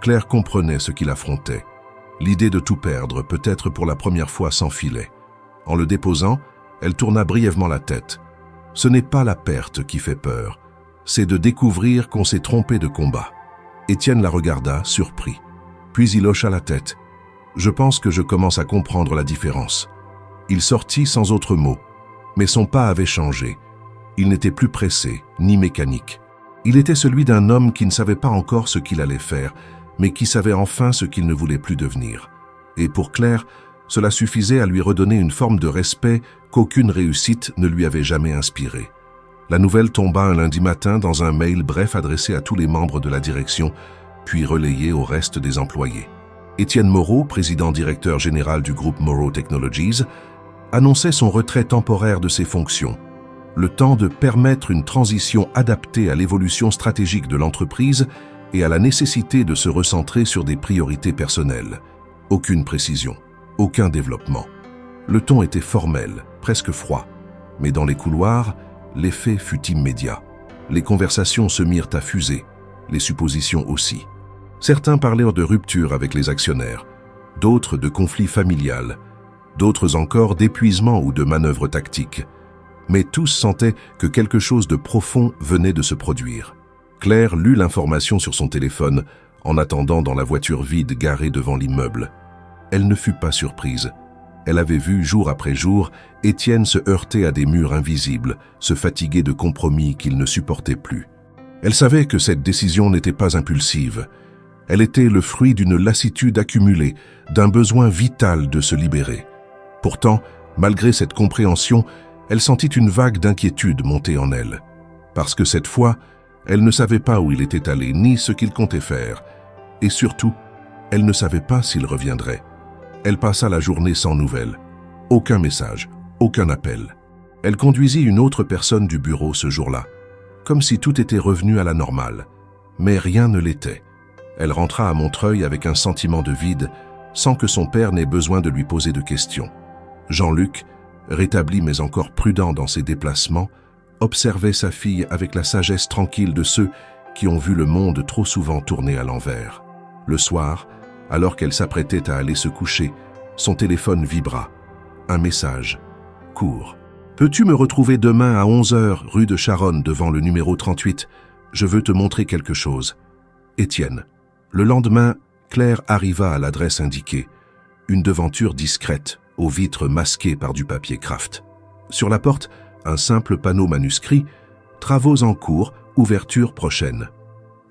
Claire comprenait ce qu'il affrontait. L'idée de tout perdre, peut-être pour la première fois, s'enfilait. En le déposant, elle tourna brièvement la tête. Ce n'est pas la perte qui fait peur, c'est de découvrir qu'on s'est trompé de combat. Étienne la regarda, surpris. Puis il hocha la tête. « Je pense que je commence à comprendre la différence. » Il sortit sans autre mot, mais son pas avait changé. Il n'était plus pressé, ni mécanique. Il était celui d'un homme qui ne savait pas encore ce qu'il allait faire, mais qui savait enfin ce qu'il ne voulait plus devenir. Et pour Claire, cela suffisait à lui redonner une forme de respect qu'aucune réussite ne lui avait jamais inspirée. La nouvelle tomba un lundi matin dans un mail bref adressé à tous les membres de la direction, puis relayé au reste des employés. Étienne Moreau, président-directeur général du groupe Moreau Technologies, annonçait son retrait temporaire de ses fonctions, le temps de permettre une transition adaptée à l'évolution stratégique de l'entreprise et à la nécessité de se recentrer sur des priorités personnelles. Aucune précision, aucun développement. Le ton était formel, presque froid, mais dans les couloirs, l'effet fut immédiat. Les conversations se mirent à fuser, les suppositions aussi. Certains parlèrent de rupture avec les actionnaires, d'autres de conflit familial, d'autres encore d'épuisement ou de manœuvres tactiques. Mais tous sentaient que quelque chose de profond venait de se produire. Claire lut l'information sur son téléphone en attendant dans la voiture vide garée devant l'immeuble. Elle ne fut pas surprise. Elle avait vu jour après jour Étienne se heurter à des murs invisibles, se fatiguer de compromis qu'il ne supportait plus. Elle savait que cette décision n'était pas impulsive. Elle était le fruit d'une lassitude accumulée, d'un besoin vital de se libérer. Pourtant, malgré cette compréhension, elle sentit une vague d'inquiétude monter en elle. Parce que cette fois, elle ne savait pas où il était allé, ni ce qu'il comptait faire. Et surtout, elle ne savait pas s'il reviendrait. Elle passa la journée sans nouvelles. Aucun message, aucun appel. Elle conduisit une autre personne du bureau ce jour-là, comme si tout était revenu à la normale. Mais rien ne l'était. Elle rentra à Montreuil avec un sentiment de vide, sans que son père n'ait besoin de lui poser de questions. Jean-Luc, rétabli mais encore prudent dans ses déplacements, observait sa fille avec la sagesse tranquille de ceux qui ont vu le monde trop souvent tourner à l'envers. Le soir, alors qu'elle s'apprêtait à aller se coucher, son téléphone vibra. Un message. Court. « Peux-tu me retrouver demain à 11h, rue de Charonne, devant le numéro 38 ? Je veux te montrer quelque chose. Étienne. » Le lendemain, Claire arriva à l'adresse indiquée. Une devanture discrète, aux vitres masquées par du papier Kraft. Sur la porte, un simple panneau manuscrit « Travaux en cours, ouverture prochaine ».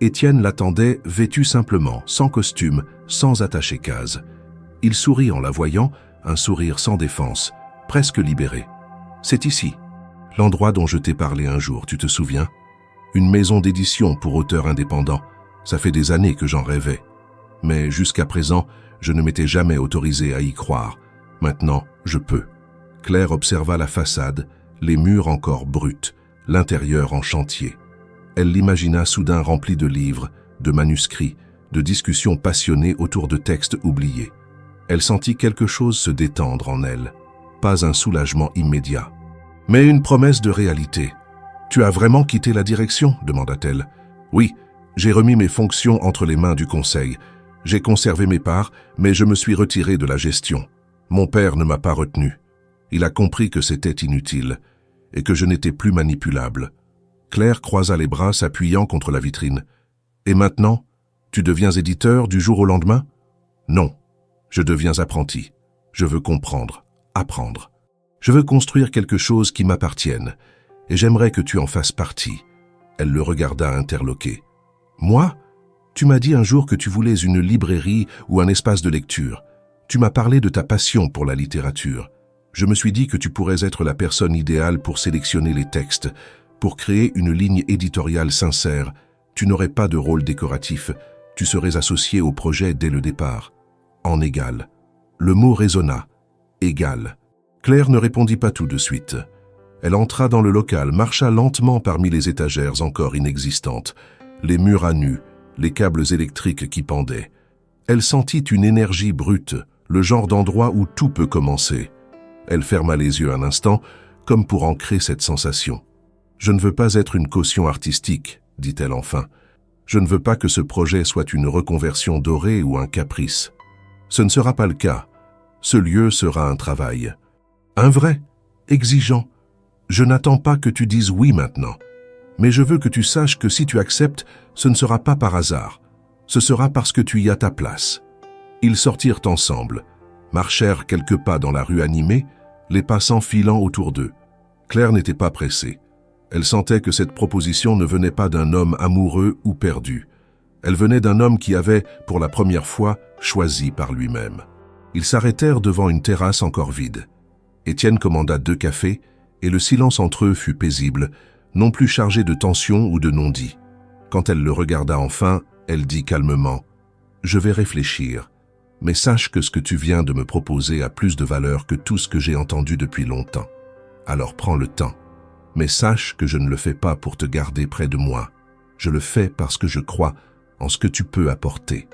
Étienne l'attendait vêtu simplement, sans costume, sans attaché-case. Il sourit en la voyant, un sourire sans défense, presque libéré. « C'est ici, l'endroit dont je t'ai parlé un jour, tu te souviens? Une maison d'édition pour auteurs indépendants. Ça fait des années que j'en rêvais. Mais jusqu'à présent, je ne m'étais jamais autorisé à y croire. Maintenant, je peux. » Claire observa la façade, les murs encore bruts, l'intérieur en chantier. Elle l'imagina soudain rempli de livres, de manuscrits, de discussions passionnées autour de textes oubliés. Elle sentit quelque chose se détendre en elle, pas un soulagement immédiat, mais une promesse de réalité. « Tu as vraiment quitté la direction ?» demanda-t-elle. « Oui, j'ai remis mes fonctions entre les mains du conseil. J'ai conservé mes parts, mais je me suis retiré de la gestion. Mon père ne m'a pas retenu. Il a compris que c'était inutile et que je n'étais plus manipulable. » Claire croisa les bras s'appuyant contre la vitrine. « Et maintenant, tu deviens éditeur du jour au lendemain ?»« Non, je deviens apprenti. Je veux comprendre, apprendre. Je veux construire quelque chose qui m'appartienne, et j'aimerais que tu en fasses partie. » Elle le regarda interloquée. « Moi ? Tu m'as dit un jour que tu voulais une librairie ou un espace de lecture. Tu m'as parlé de ta passion pour la littérature. Je me suis dit que tu pourrais être la personne idéale pour sélectionner les textes, pour créer une ligne éditoriale sincère. Tu n'aurais pas de rôle décoratif. Tu serais associé au projet dès le départ. En égal. » Le mot résonna. Égal. Claire ne répondit pas tout de suite. Elle entra dans le local, marcha lentement parmi les étagères encore inexistantes, les murs à nu, les câbles électriques qui pendaient. Elle sentit une énergie brute, le genre d'endroit où tout peut commencer. Elle ferma les yeux un instant, comme pour ancrer cette sensation. « Je ne veux pas être une caution artistique, » dit-elle enfin. « Je ne veux pas que ce projet soit une reconversion dorée ou un caprice. Ce ne sera pas le cas. Ce lieu sera un travail. Un vrai, exigeant. Je n'attends pas que tu dises oui maintenant. Mais je veux que tu saches que si tu acceptes, ce ne sera pas par hasard. Ce sera parce que tu y as ta place. » Ils sortirent ensemble, marchèrent quelques pas dans la rue animée, les passants filant autour d'eux. Claire n'était pas pressée. Elle sentait que cette proposition ne venait pas d'un homme amoureux ou perdu. Elle venait d'un homme qui avait, pour la première fois, choisi par lui-même. Ils s'arrêtèrent devant une terrasse encore vide. Étienne commanda 2 cafés, et le silence entre eux fut paisible, non plus chargé de tension ou de non-dit. Quand elle le regarda enfin, elle dit calmement « Je vais réfléchir, mais sache que ce que tu viens de me proposer a plus de valeur que tout ce que j'ai entendu depuis longtemps. Alors prends le temps, mais sache que je ne le fais pas pour te garder près de moi. Je le fais parce que je crois en ce que tu peux apporter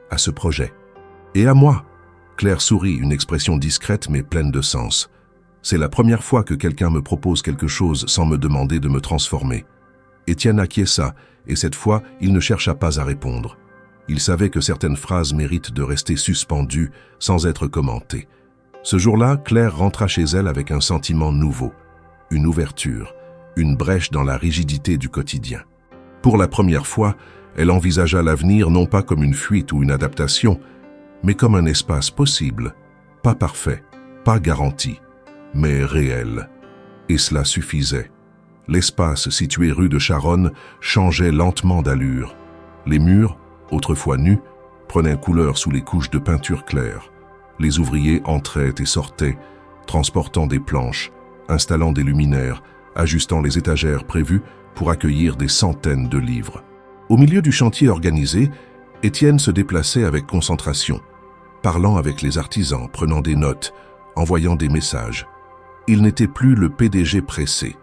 à ce projet. Et à moi !» Claire sourit, une expression discrète mais pleine de sens. « C'est la première fois que quelqu'un me propose quelque chose sans me demander de me transformer. » Étienne acquiesça, et cette fois, il ne chercha pas à répondre. Il savait que certaines phrases méritent de rester suspendues sans être commentées. Ce jour-là, Claire rentra chez elle avec un sentiment nouveau, une ouverture, une brèche dans la rigidité du quotidien. Pour la première fois, elle envisagea l'avenir non pas comme une fuite ou une adaptation, mais comme un espace possible, pas parfait, pas garanti, mais réel. Et cela suffisait. L'espace situé rue de Charonne changeait lentement d'allure. Les murs, autrefois nus, prenaient couleur sous les couches de peinture claire. Les ouvriers entraient et sortaient, transportant des planches, installant des luminaires, ajustant les étagères prévues pour accueillir des centaines de livres. Au milieu du chantier organisé, Étienne se déplaçait avec concentration, parlant avec les artisans, prenant des notes, envoyant des messages. Il n'était plus le PDG pressé,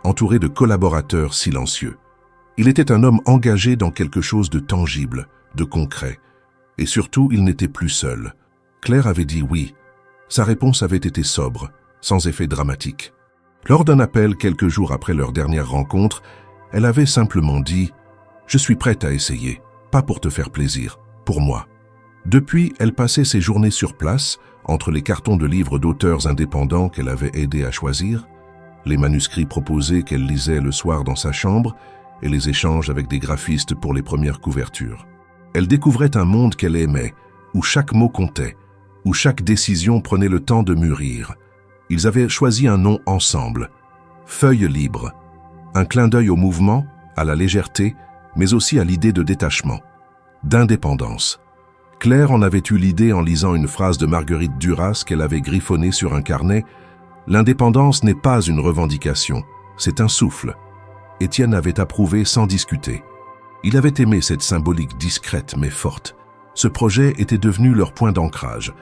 entouré de collaborateurs silencieux. Il était un homme engagé dans quelque chose de tangible, de concret. Et surtout, il n'était plus seul. Claire avait dit oui. Sa réponse avait été sobre, sans effet dramatique. Lors d'un appel quelques jours après leur dernière rencontre, elle avait simplement dit « Je suis prête à essayer, pas pour te faire plaisir, pour moi ». Depuis, elle passait ses journées sur place, entre les cartons de livres d'auteurs indépendants qu'elle avait aidé à choisir, les manuscrits proposés qu'elle lisait le soir dans sa chambre et les échanges avec des graphistes pour les premières couvertures. Elle découvrait un monde qu'elle aimait, où chaque mot comptait, où chaque décision prenait le temps de mûrir. Ils avaient choisi un nom ensemble, Feuille libre, un clin d'œil au mouvement, à la légèreté, mais aussi à l'idée de détachement, d'indépendance. Claire en avait eu l'idée en lisant une phrase de Marguerite Duras qu'elle avait griffonnée sur un carnet. « L'indépendance n'est pas une revendication, c'est un souffle. » Étienne avait approuvé sans discuter. Il avait aimé cette symbolique discrète mais forte. Ce projet était devenu leur point d'ancrage.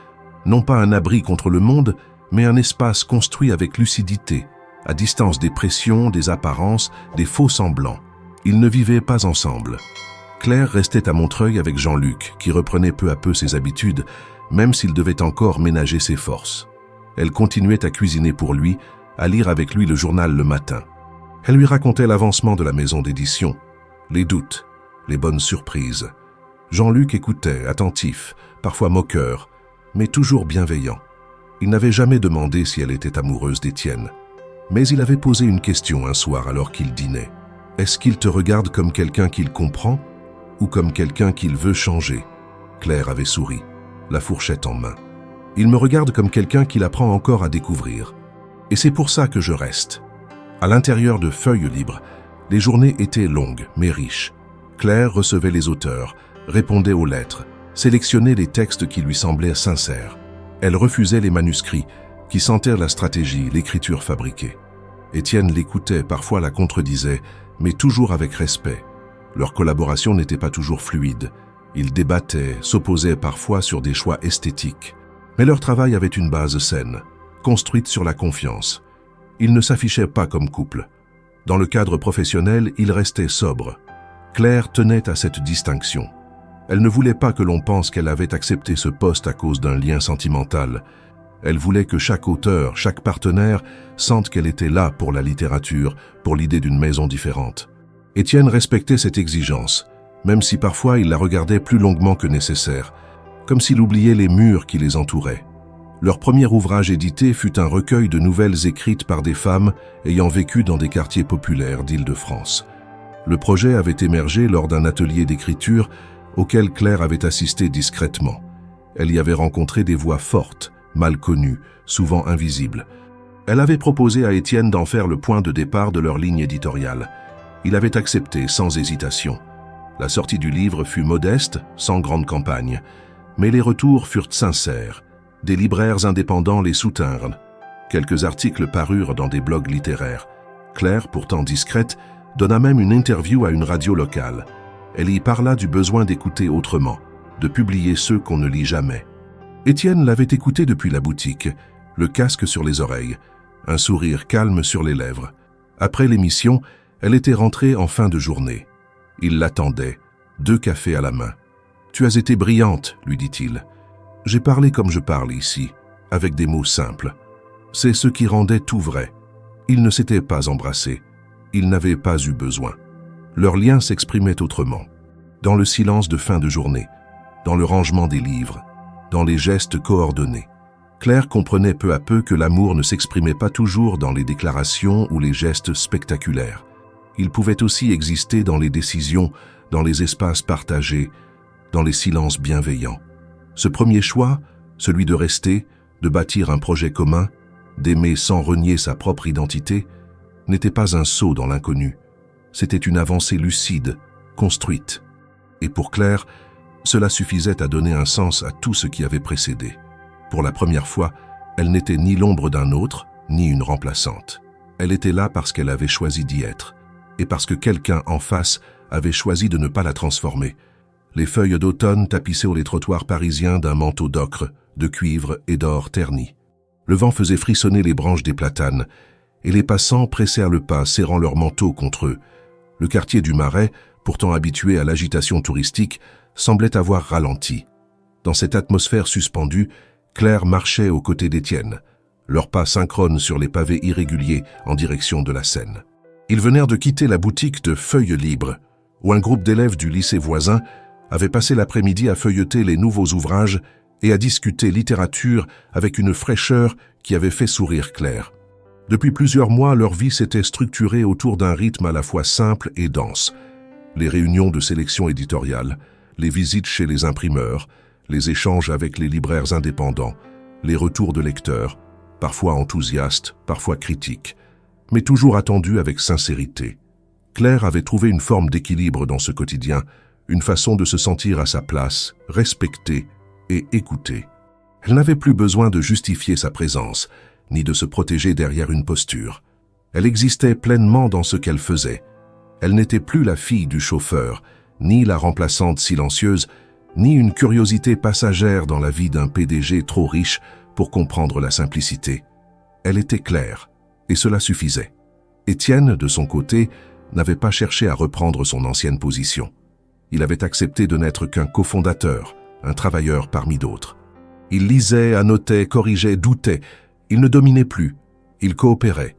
Non pas un abri contre le monde, mais un espace construit avec lucidité, à distance des pressions, des apparences, des faux semblants. Ils ne vivaient pas ensemble. Claire restait à Montreuil avec Jean-Luc, qui reprenait peu à peu ses habitudes, même s'il devait encore ménager ses forces. Elle continuait à cuisiner pour lui, à lire avec lui le journal le matin. Elle lui racontait l'avancement de la maison d'édition, les doutes, les bonnes surprises. Jean-Luc écoutait, attentif, parfois moqueur, mais toujours bienveillant. Il n'avait jamais demandé si elle était amoureuse d'Étienne. Mais il avait posé une question un soir alors qu'il dînait. « Est-ce qu'il te regarde comme quelqu'un qu'il comprend ou comme quelqu'un qu'il veut changer ?» Claire avait souri, la fourchette en main. « Il me regarde comme quelqu'un qu'il apprend encore à découvrir. Et c'est pour ça que je reste. » À l'intérieur de Feuille libre, les journées étaient longues mais riches. Claire recevait les auteurs, répondait aux lettres, sélectionnait les textes qui lui semblaient sincères. Elle refusait les manuscrits, qui sentaient la stratégie, l'écriture fabriquée. Étienne l'écoutait, parfois la contredisait, mais toujours avec respect. Leur collaboration n'était pas toujours fluide. Ils débattaient, s'opposaient parfois sur des choix esthétiques. Mais leur travail avait une base saine, construite sur la confiance. Ils ne s'affichaient pas comme couple. Dans le cadre professionnel, ils restaient sobres. Claire tenait à cette distinction. Elle ne voulait pas que l'on pense qu'elle avait accepté ce poste à cause d'un lien sentimental. Elle voulait que chaque auteur, chaque partenaire, sente qu'elle était là pour la littérature, pour l'idée d'une maison différente. Étienne respectait cette exigence, même si parfois il la regardait plus longuement que nécessaire, comme s'il oubliait les murs qui les entouraient. Leur premier ouvrage édité fut un recueil de nouvelles écrites par des femmes ayant vécu dans des quartiers populaires d'Île-de-France. Le projet avait émergé lors d'un atelier d'écriture auquel Claire avait assisté discrètement. Elle y avait rencontré des voix fortes, mal connues, souvent invisibles. Elle avait proposé à Étienne d'en faire le point de départ de leur ligne éditoriale. Il avait accepté sans hésitation. La sortie du livre fut modeste, sans grande campagne, mais les retours furent sincères. Des libraires indépendants les soutinrent. Quelques articles parurent dans des blogs littéraires. Claire, pourtant discrète, donna même une interview à une radio locale. Elle y parla du besoin d'écouter autrement, de publier ceux qu'on ne lit jamais. Étienne l'avait écoutée depuis la boutique, le casque sur les oreilles, un sourire calme sur les lèvres. Après l'émission, elle était rentrée en fin de journée. Il l'attendait, 2 cafés à la main. « Tu as été brillante », lui dit-il. « J'ai parlé comme je parle ici, avec des mots simples. C'est ce qui rendait tout vrai. Ils ne s'étaient pas embrassés. Ils n'avaient pas eu besoin. Leur lien s'exprimait autrement, dans le silence de fin de journée, dans le rangement des livres, dans les gestes coordonnés. Claire comprenait peu à peu que l'amour ne s'exprimait pas toujours dans les déclarations ou les gestes spectaculaires. Il pouvait aussi exister dans les décisions, dans les espaces partagés, dans les silences bienveillants. Ce premier choix, celui de rester, de bâtir un projet commun, d'aimer sans renier sa propre identité, n'était pas un saut dans l'inconnu. C'était une avancée lucide, construite. Et pour Claire, cela suffisait à donner un sens à tout ce qui avait précédé. Pour la première fois, elle n'était ni l'ombre d'un autre, ni une remplaçante. Elle était là parce qu'elle avait choisi d'y être, et parce que quelqu'un en face avait choisi de ne pas la transformer. Les feuilles d'automne tapissaient les trottoirs parisiens d'un manteau d'ocre, de cuivre et d'or terni. Le vent faisait frissonner les branches des platanes, et les passants pressèrent le pas, serrant leurs manteaux contre eux. Le quartier du Marais, pourtant habitué à l'agitation touristique, semblait avoir ralenti. Dans cette atmosphère suspendue, Claire marchait aux côtés d'Étienne, leurs pas synchrones sur les pavés irréguliers en direction de la Seine. Ils venèrent de quitter la boutique de Feuilles Libres, où un groupe d'élèves du lycée voisin avait passé l'après-midi à feuilleter les nouveaux ouvrages et à discuter littérature avec une fraîcheur qui avait fait sourire Claire. Depuis plusieurs mois, leur vie s'était structurée autour d'un rythme à la fois simple et dense. Les réunions de sélection éditoriale, les visites chez les imprimeurs, les échanges avec les libraires indépendants, les retours de lecteurs, parfois enthousiastes, parfois critiques, mais toujours attendus avec sincérité. Claire avait trouvé une forme d'équilibre dans ce quotidien, une façon de se sentir à sa place, respectée et écoutée. Elle n'avait plus besoin de justifier sa présence, ni de se protéger derrière une posture. Elle existait pleinement dans ce qu'elle faisait. Elle n'était plus la fille du chauffeur, ni la remplaçante silencieuse, ni une curiosité passagère dans la vie d'un PDG trop riche pour comprendre la simplicité. Elle était claire, et cela suffisait. Étienne, de son côté, n'avait pas cherché à reprendre son ancienne position. Il avait accepté de n'être qu'un cofondateur, un travailleur parmi d'autres. Il lisait, annotait, corrigeait, doutait. Il ne dominait plus, il coopérait.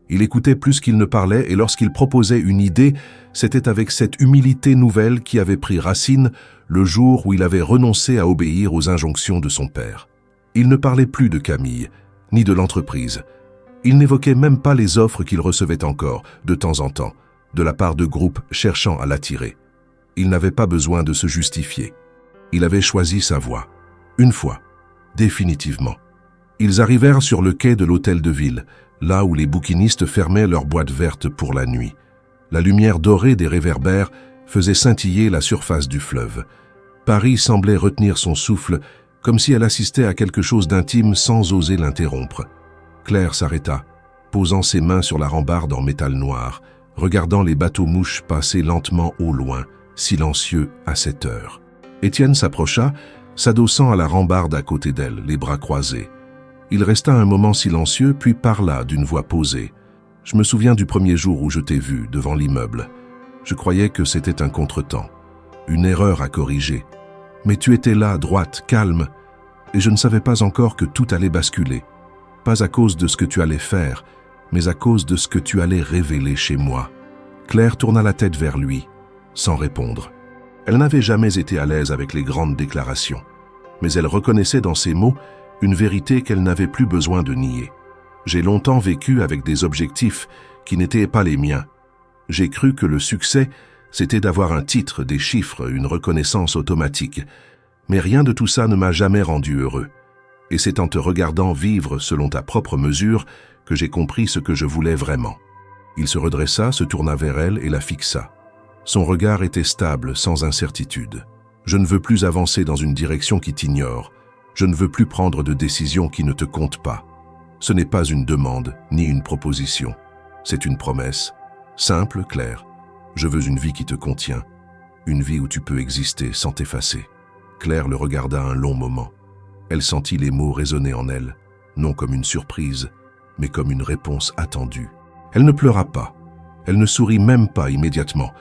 Il écoutait plus qu'il ne parlait et lorsqu'il proposait une idée, c'était avec cette humilité nouvelle qui avait pris racine le jour où il avait renoncé à obéir aux injonctions de son père. Il ne parlait plus de Camille, ni de l'entreprise. Il n'évoquait même pas les offres qu'il recevait encore, de temps en temps, de la part de groupes cherchant à l'attirer. Il n'avait pas besoin de se justifier. Il avait choisi sa voie. Une fois, définitivement. Ils arrivèrent sur le quai de l'hôtel de ville, là où les bouquinistes fermaient leurs boîtes vertes pour la nuit. La lumière dorée des réverbères faisait scintiller la surface du fleuve. Paris semblait retenir son souffle, comme si elle assistait à quelque chose d'intime sans oser l'interrompre. Claire s'arrêta, posant ses mains sur la rambarde en métal noir, regardant les bateaux-mouches passer lentement au loin, silencieux à cette heure. Étienne s'approcha, s'adossant à la rambarde à côté d'elle, les bras croisés. Il resta un moment silencieux, puis parla d'une voix posée. « Je me souviens du premier jour où je t'ai vu devant l'immeuble. Je croyais que c'était un contretemps, une erreur à corriger. Mais tu étais là, droite, calme, et je ne savais pas encore que tout allait basculer. Pas à cause de ce que tu allais faire, mais à cause de ce que tu allais révéler chez moi. Claire tourna la tête vers lui, sans répondre. Elle n'avait jamais été à l'aise avec les grandes déclarations, mais elle reconnaissait dans ses mots une vérité qu'elle n'avait plus besoin de nier. J'ai longtemps vécu avec des objectifs qui n'étaient pas les miens. J'ai cru que le succès, c'était d'avoir un titre, des chiffres, une reconnaissance automatique. Mais rien de tout ça ne m'a jamais rendu heureux. Et c'est en te regardant vivre selon ta propre mesure que j'ai compris ce que je voulais vraiment. Il se redressa, se tourna vers elle et la fixa. Son regard était stable, sans incertitude. Je ne veux plus avancer dans une direction qui t'ignore. Je ne veux plus prendre de décisions qui ne te comptent pas. Ce n'est pas une demande, ni une proposition. C'est une promesse. Simple, claire. Je veux une vie qui te contient. Une vie où tu peux exister sans t'effacer. Claire le regarda un long moment. Elle sentit les mots résonner en elle, non comme une surprise, mais comme une réponse attendue. Elle ne pleura pas. Elle ne sourit même pas immédiatement.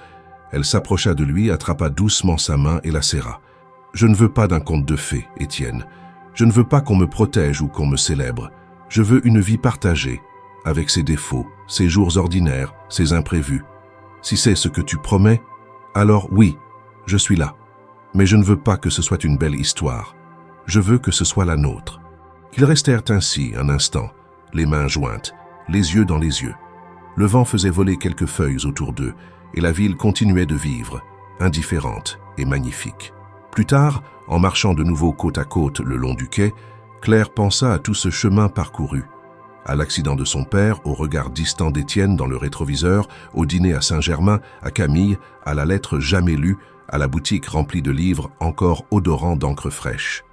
Elle s'approcha de lui, attrapa doucement sa main et la serra. « Je ne veux pas d'un conte de fées, Étienne. Je ne veux pas qu'on me protège ou qu'on me célèbre. Je veux une vie partagée, avec ses défauts, ses jours ordinaires, ses imprévus. Si c'est ce que tu promets, alors oui, je suis là. Mais je ne veux pas que ce soit une belle histoire. Je veux que ce soit la nôtre. » Ils restèrent ainsi un instant, les mains jointes, les yeux dans les yeux. Le vent faisait voler quelques feuilles autour d'eux, et la ville continuait de vivre, indifférente et magnifique. Plus tard, en marchant de nouveau côte à côte le long du quai, Claire pensa à tout ce chemin parcouru. À l'accident de son père, au regard distant d'Étienne dans le rétroviseur, au dîner à Saint-Germain, à Camille, à la lettre jamais lue, à la boutique remplie de livres encore odorants d'encre fraîche.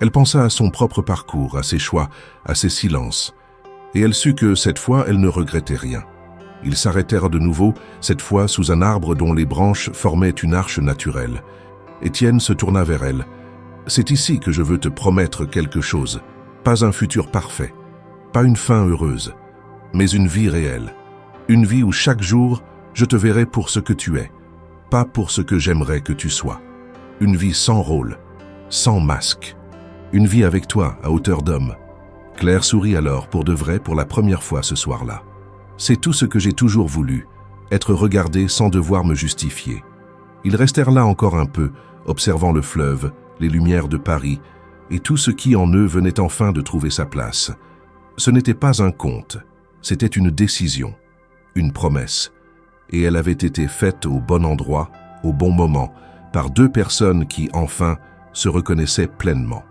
Elle pensa à son propre parcours, à ses choix, à ses silences. Et elle sut que, cette fois, elle ne regrettait rien. Ils s'arrêtèrent de nouveau, cette fois sous un arbre dont les branches formaient une arche naturelle. Étienne se tourna vers elle. « C'est ici que je veux te promettre quelque chose. Pas un futur parfait, pas une fin heureuse, mais une vie réelle. Une vie où chaque jour, je te verrai pour ce que tu es, pas pour ce que j'aimerais que tu sois. Une vie sans rôle, sans masque. Une vie avec toi, à hauteur d'homme. » Claire sourit alors pour de vrai pour la première fois ce soir-là. « C'est tout ce que j'ai toujours voulu, être regardée sans devoir me justifier. » Ils restèrent là encore un peu, observant le fleuve, les lumières de Paris, et tout ce qui en eux venait enfin de trouver sa place. Ce n'était pas un conte, c'était une décision, une promesse, et elle avait été faite au bon endroit, au bon moment, par deux personnes qui, enfin, se reconnaissaient pleinement.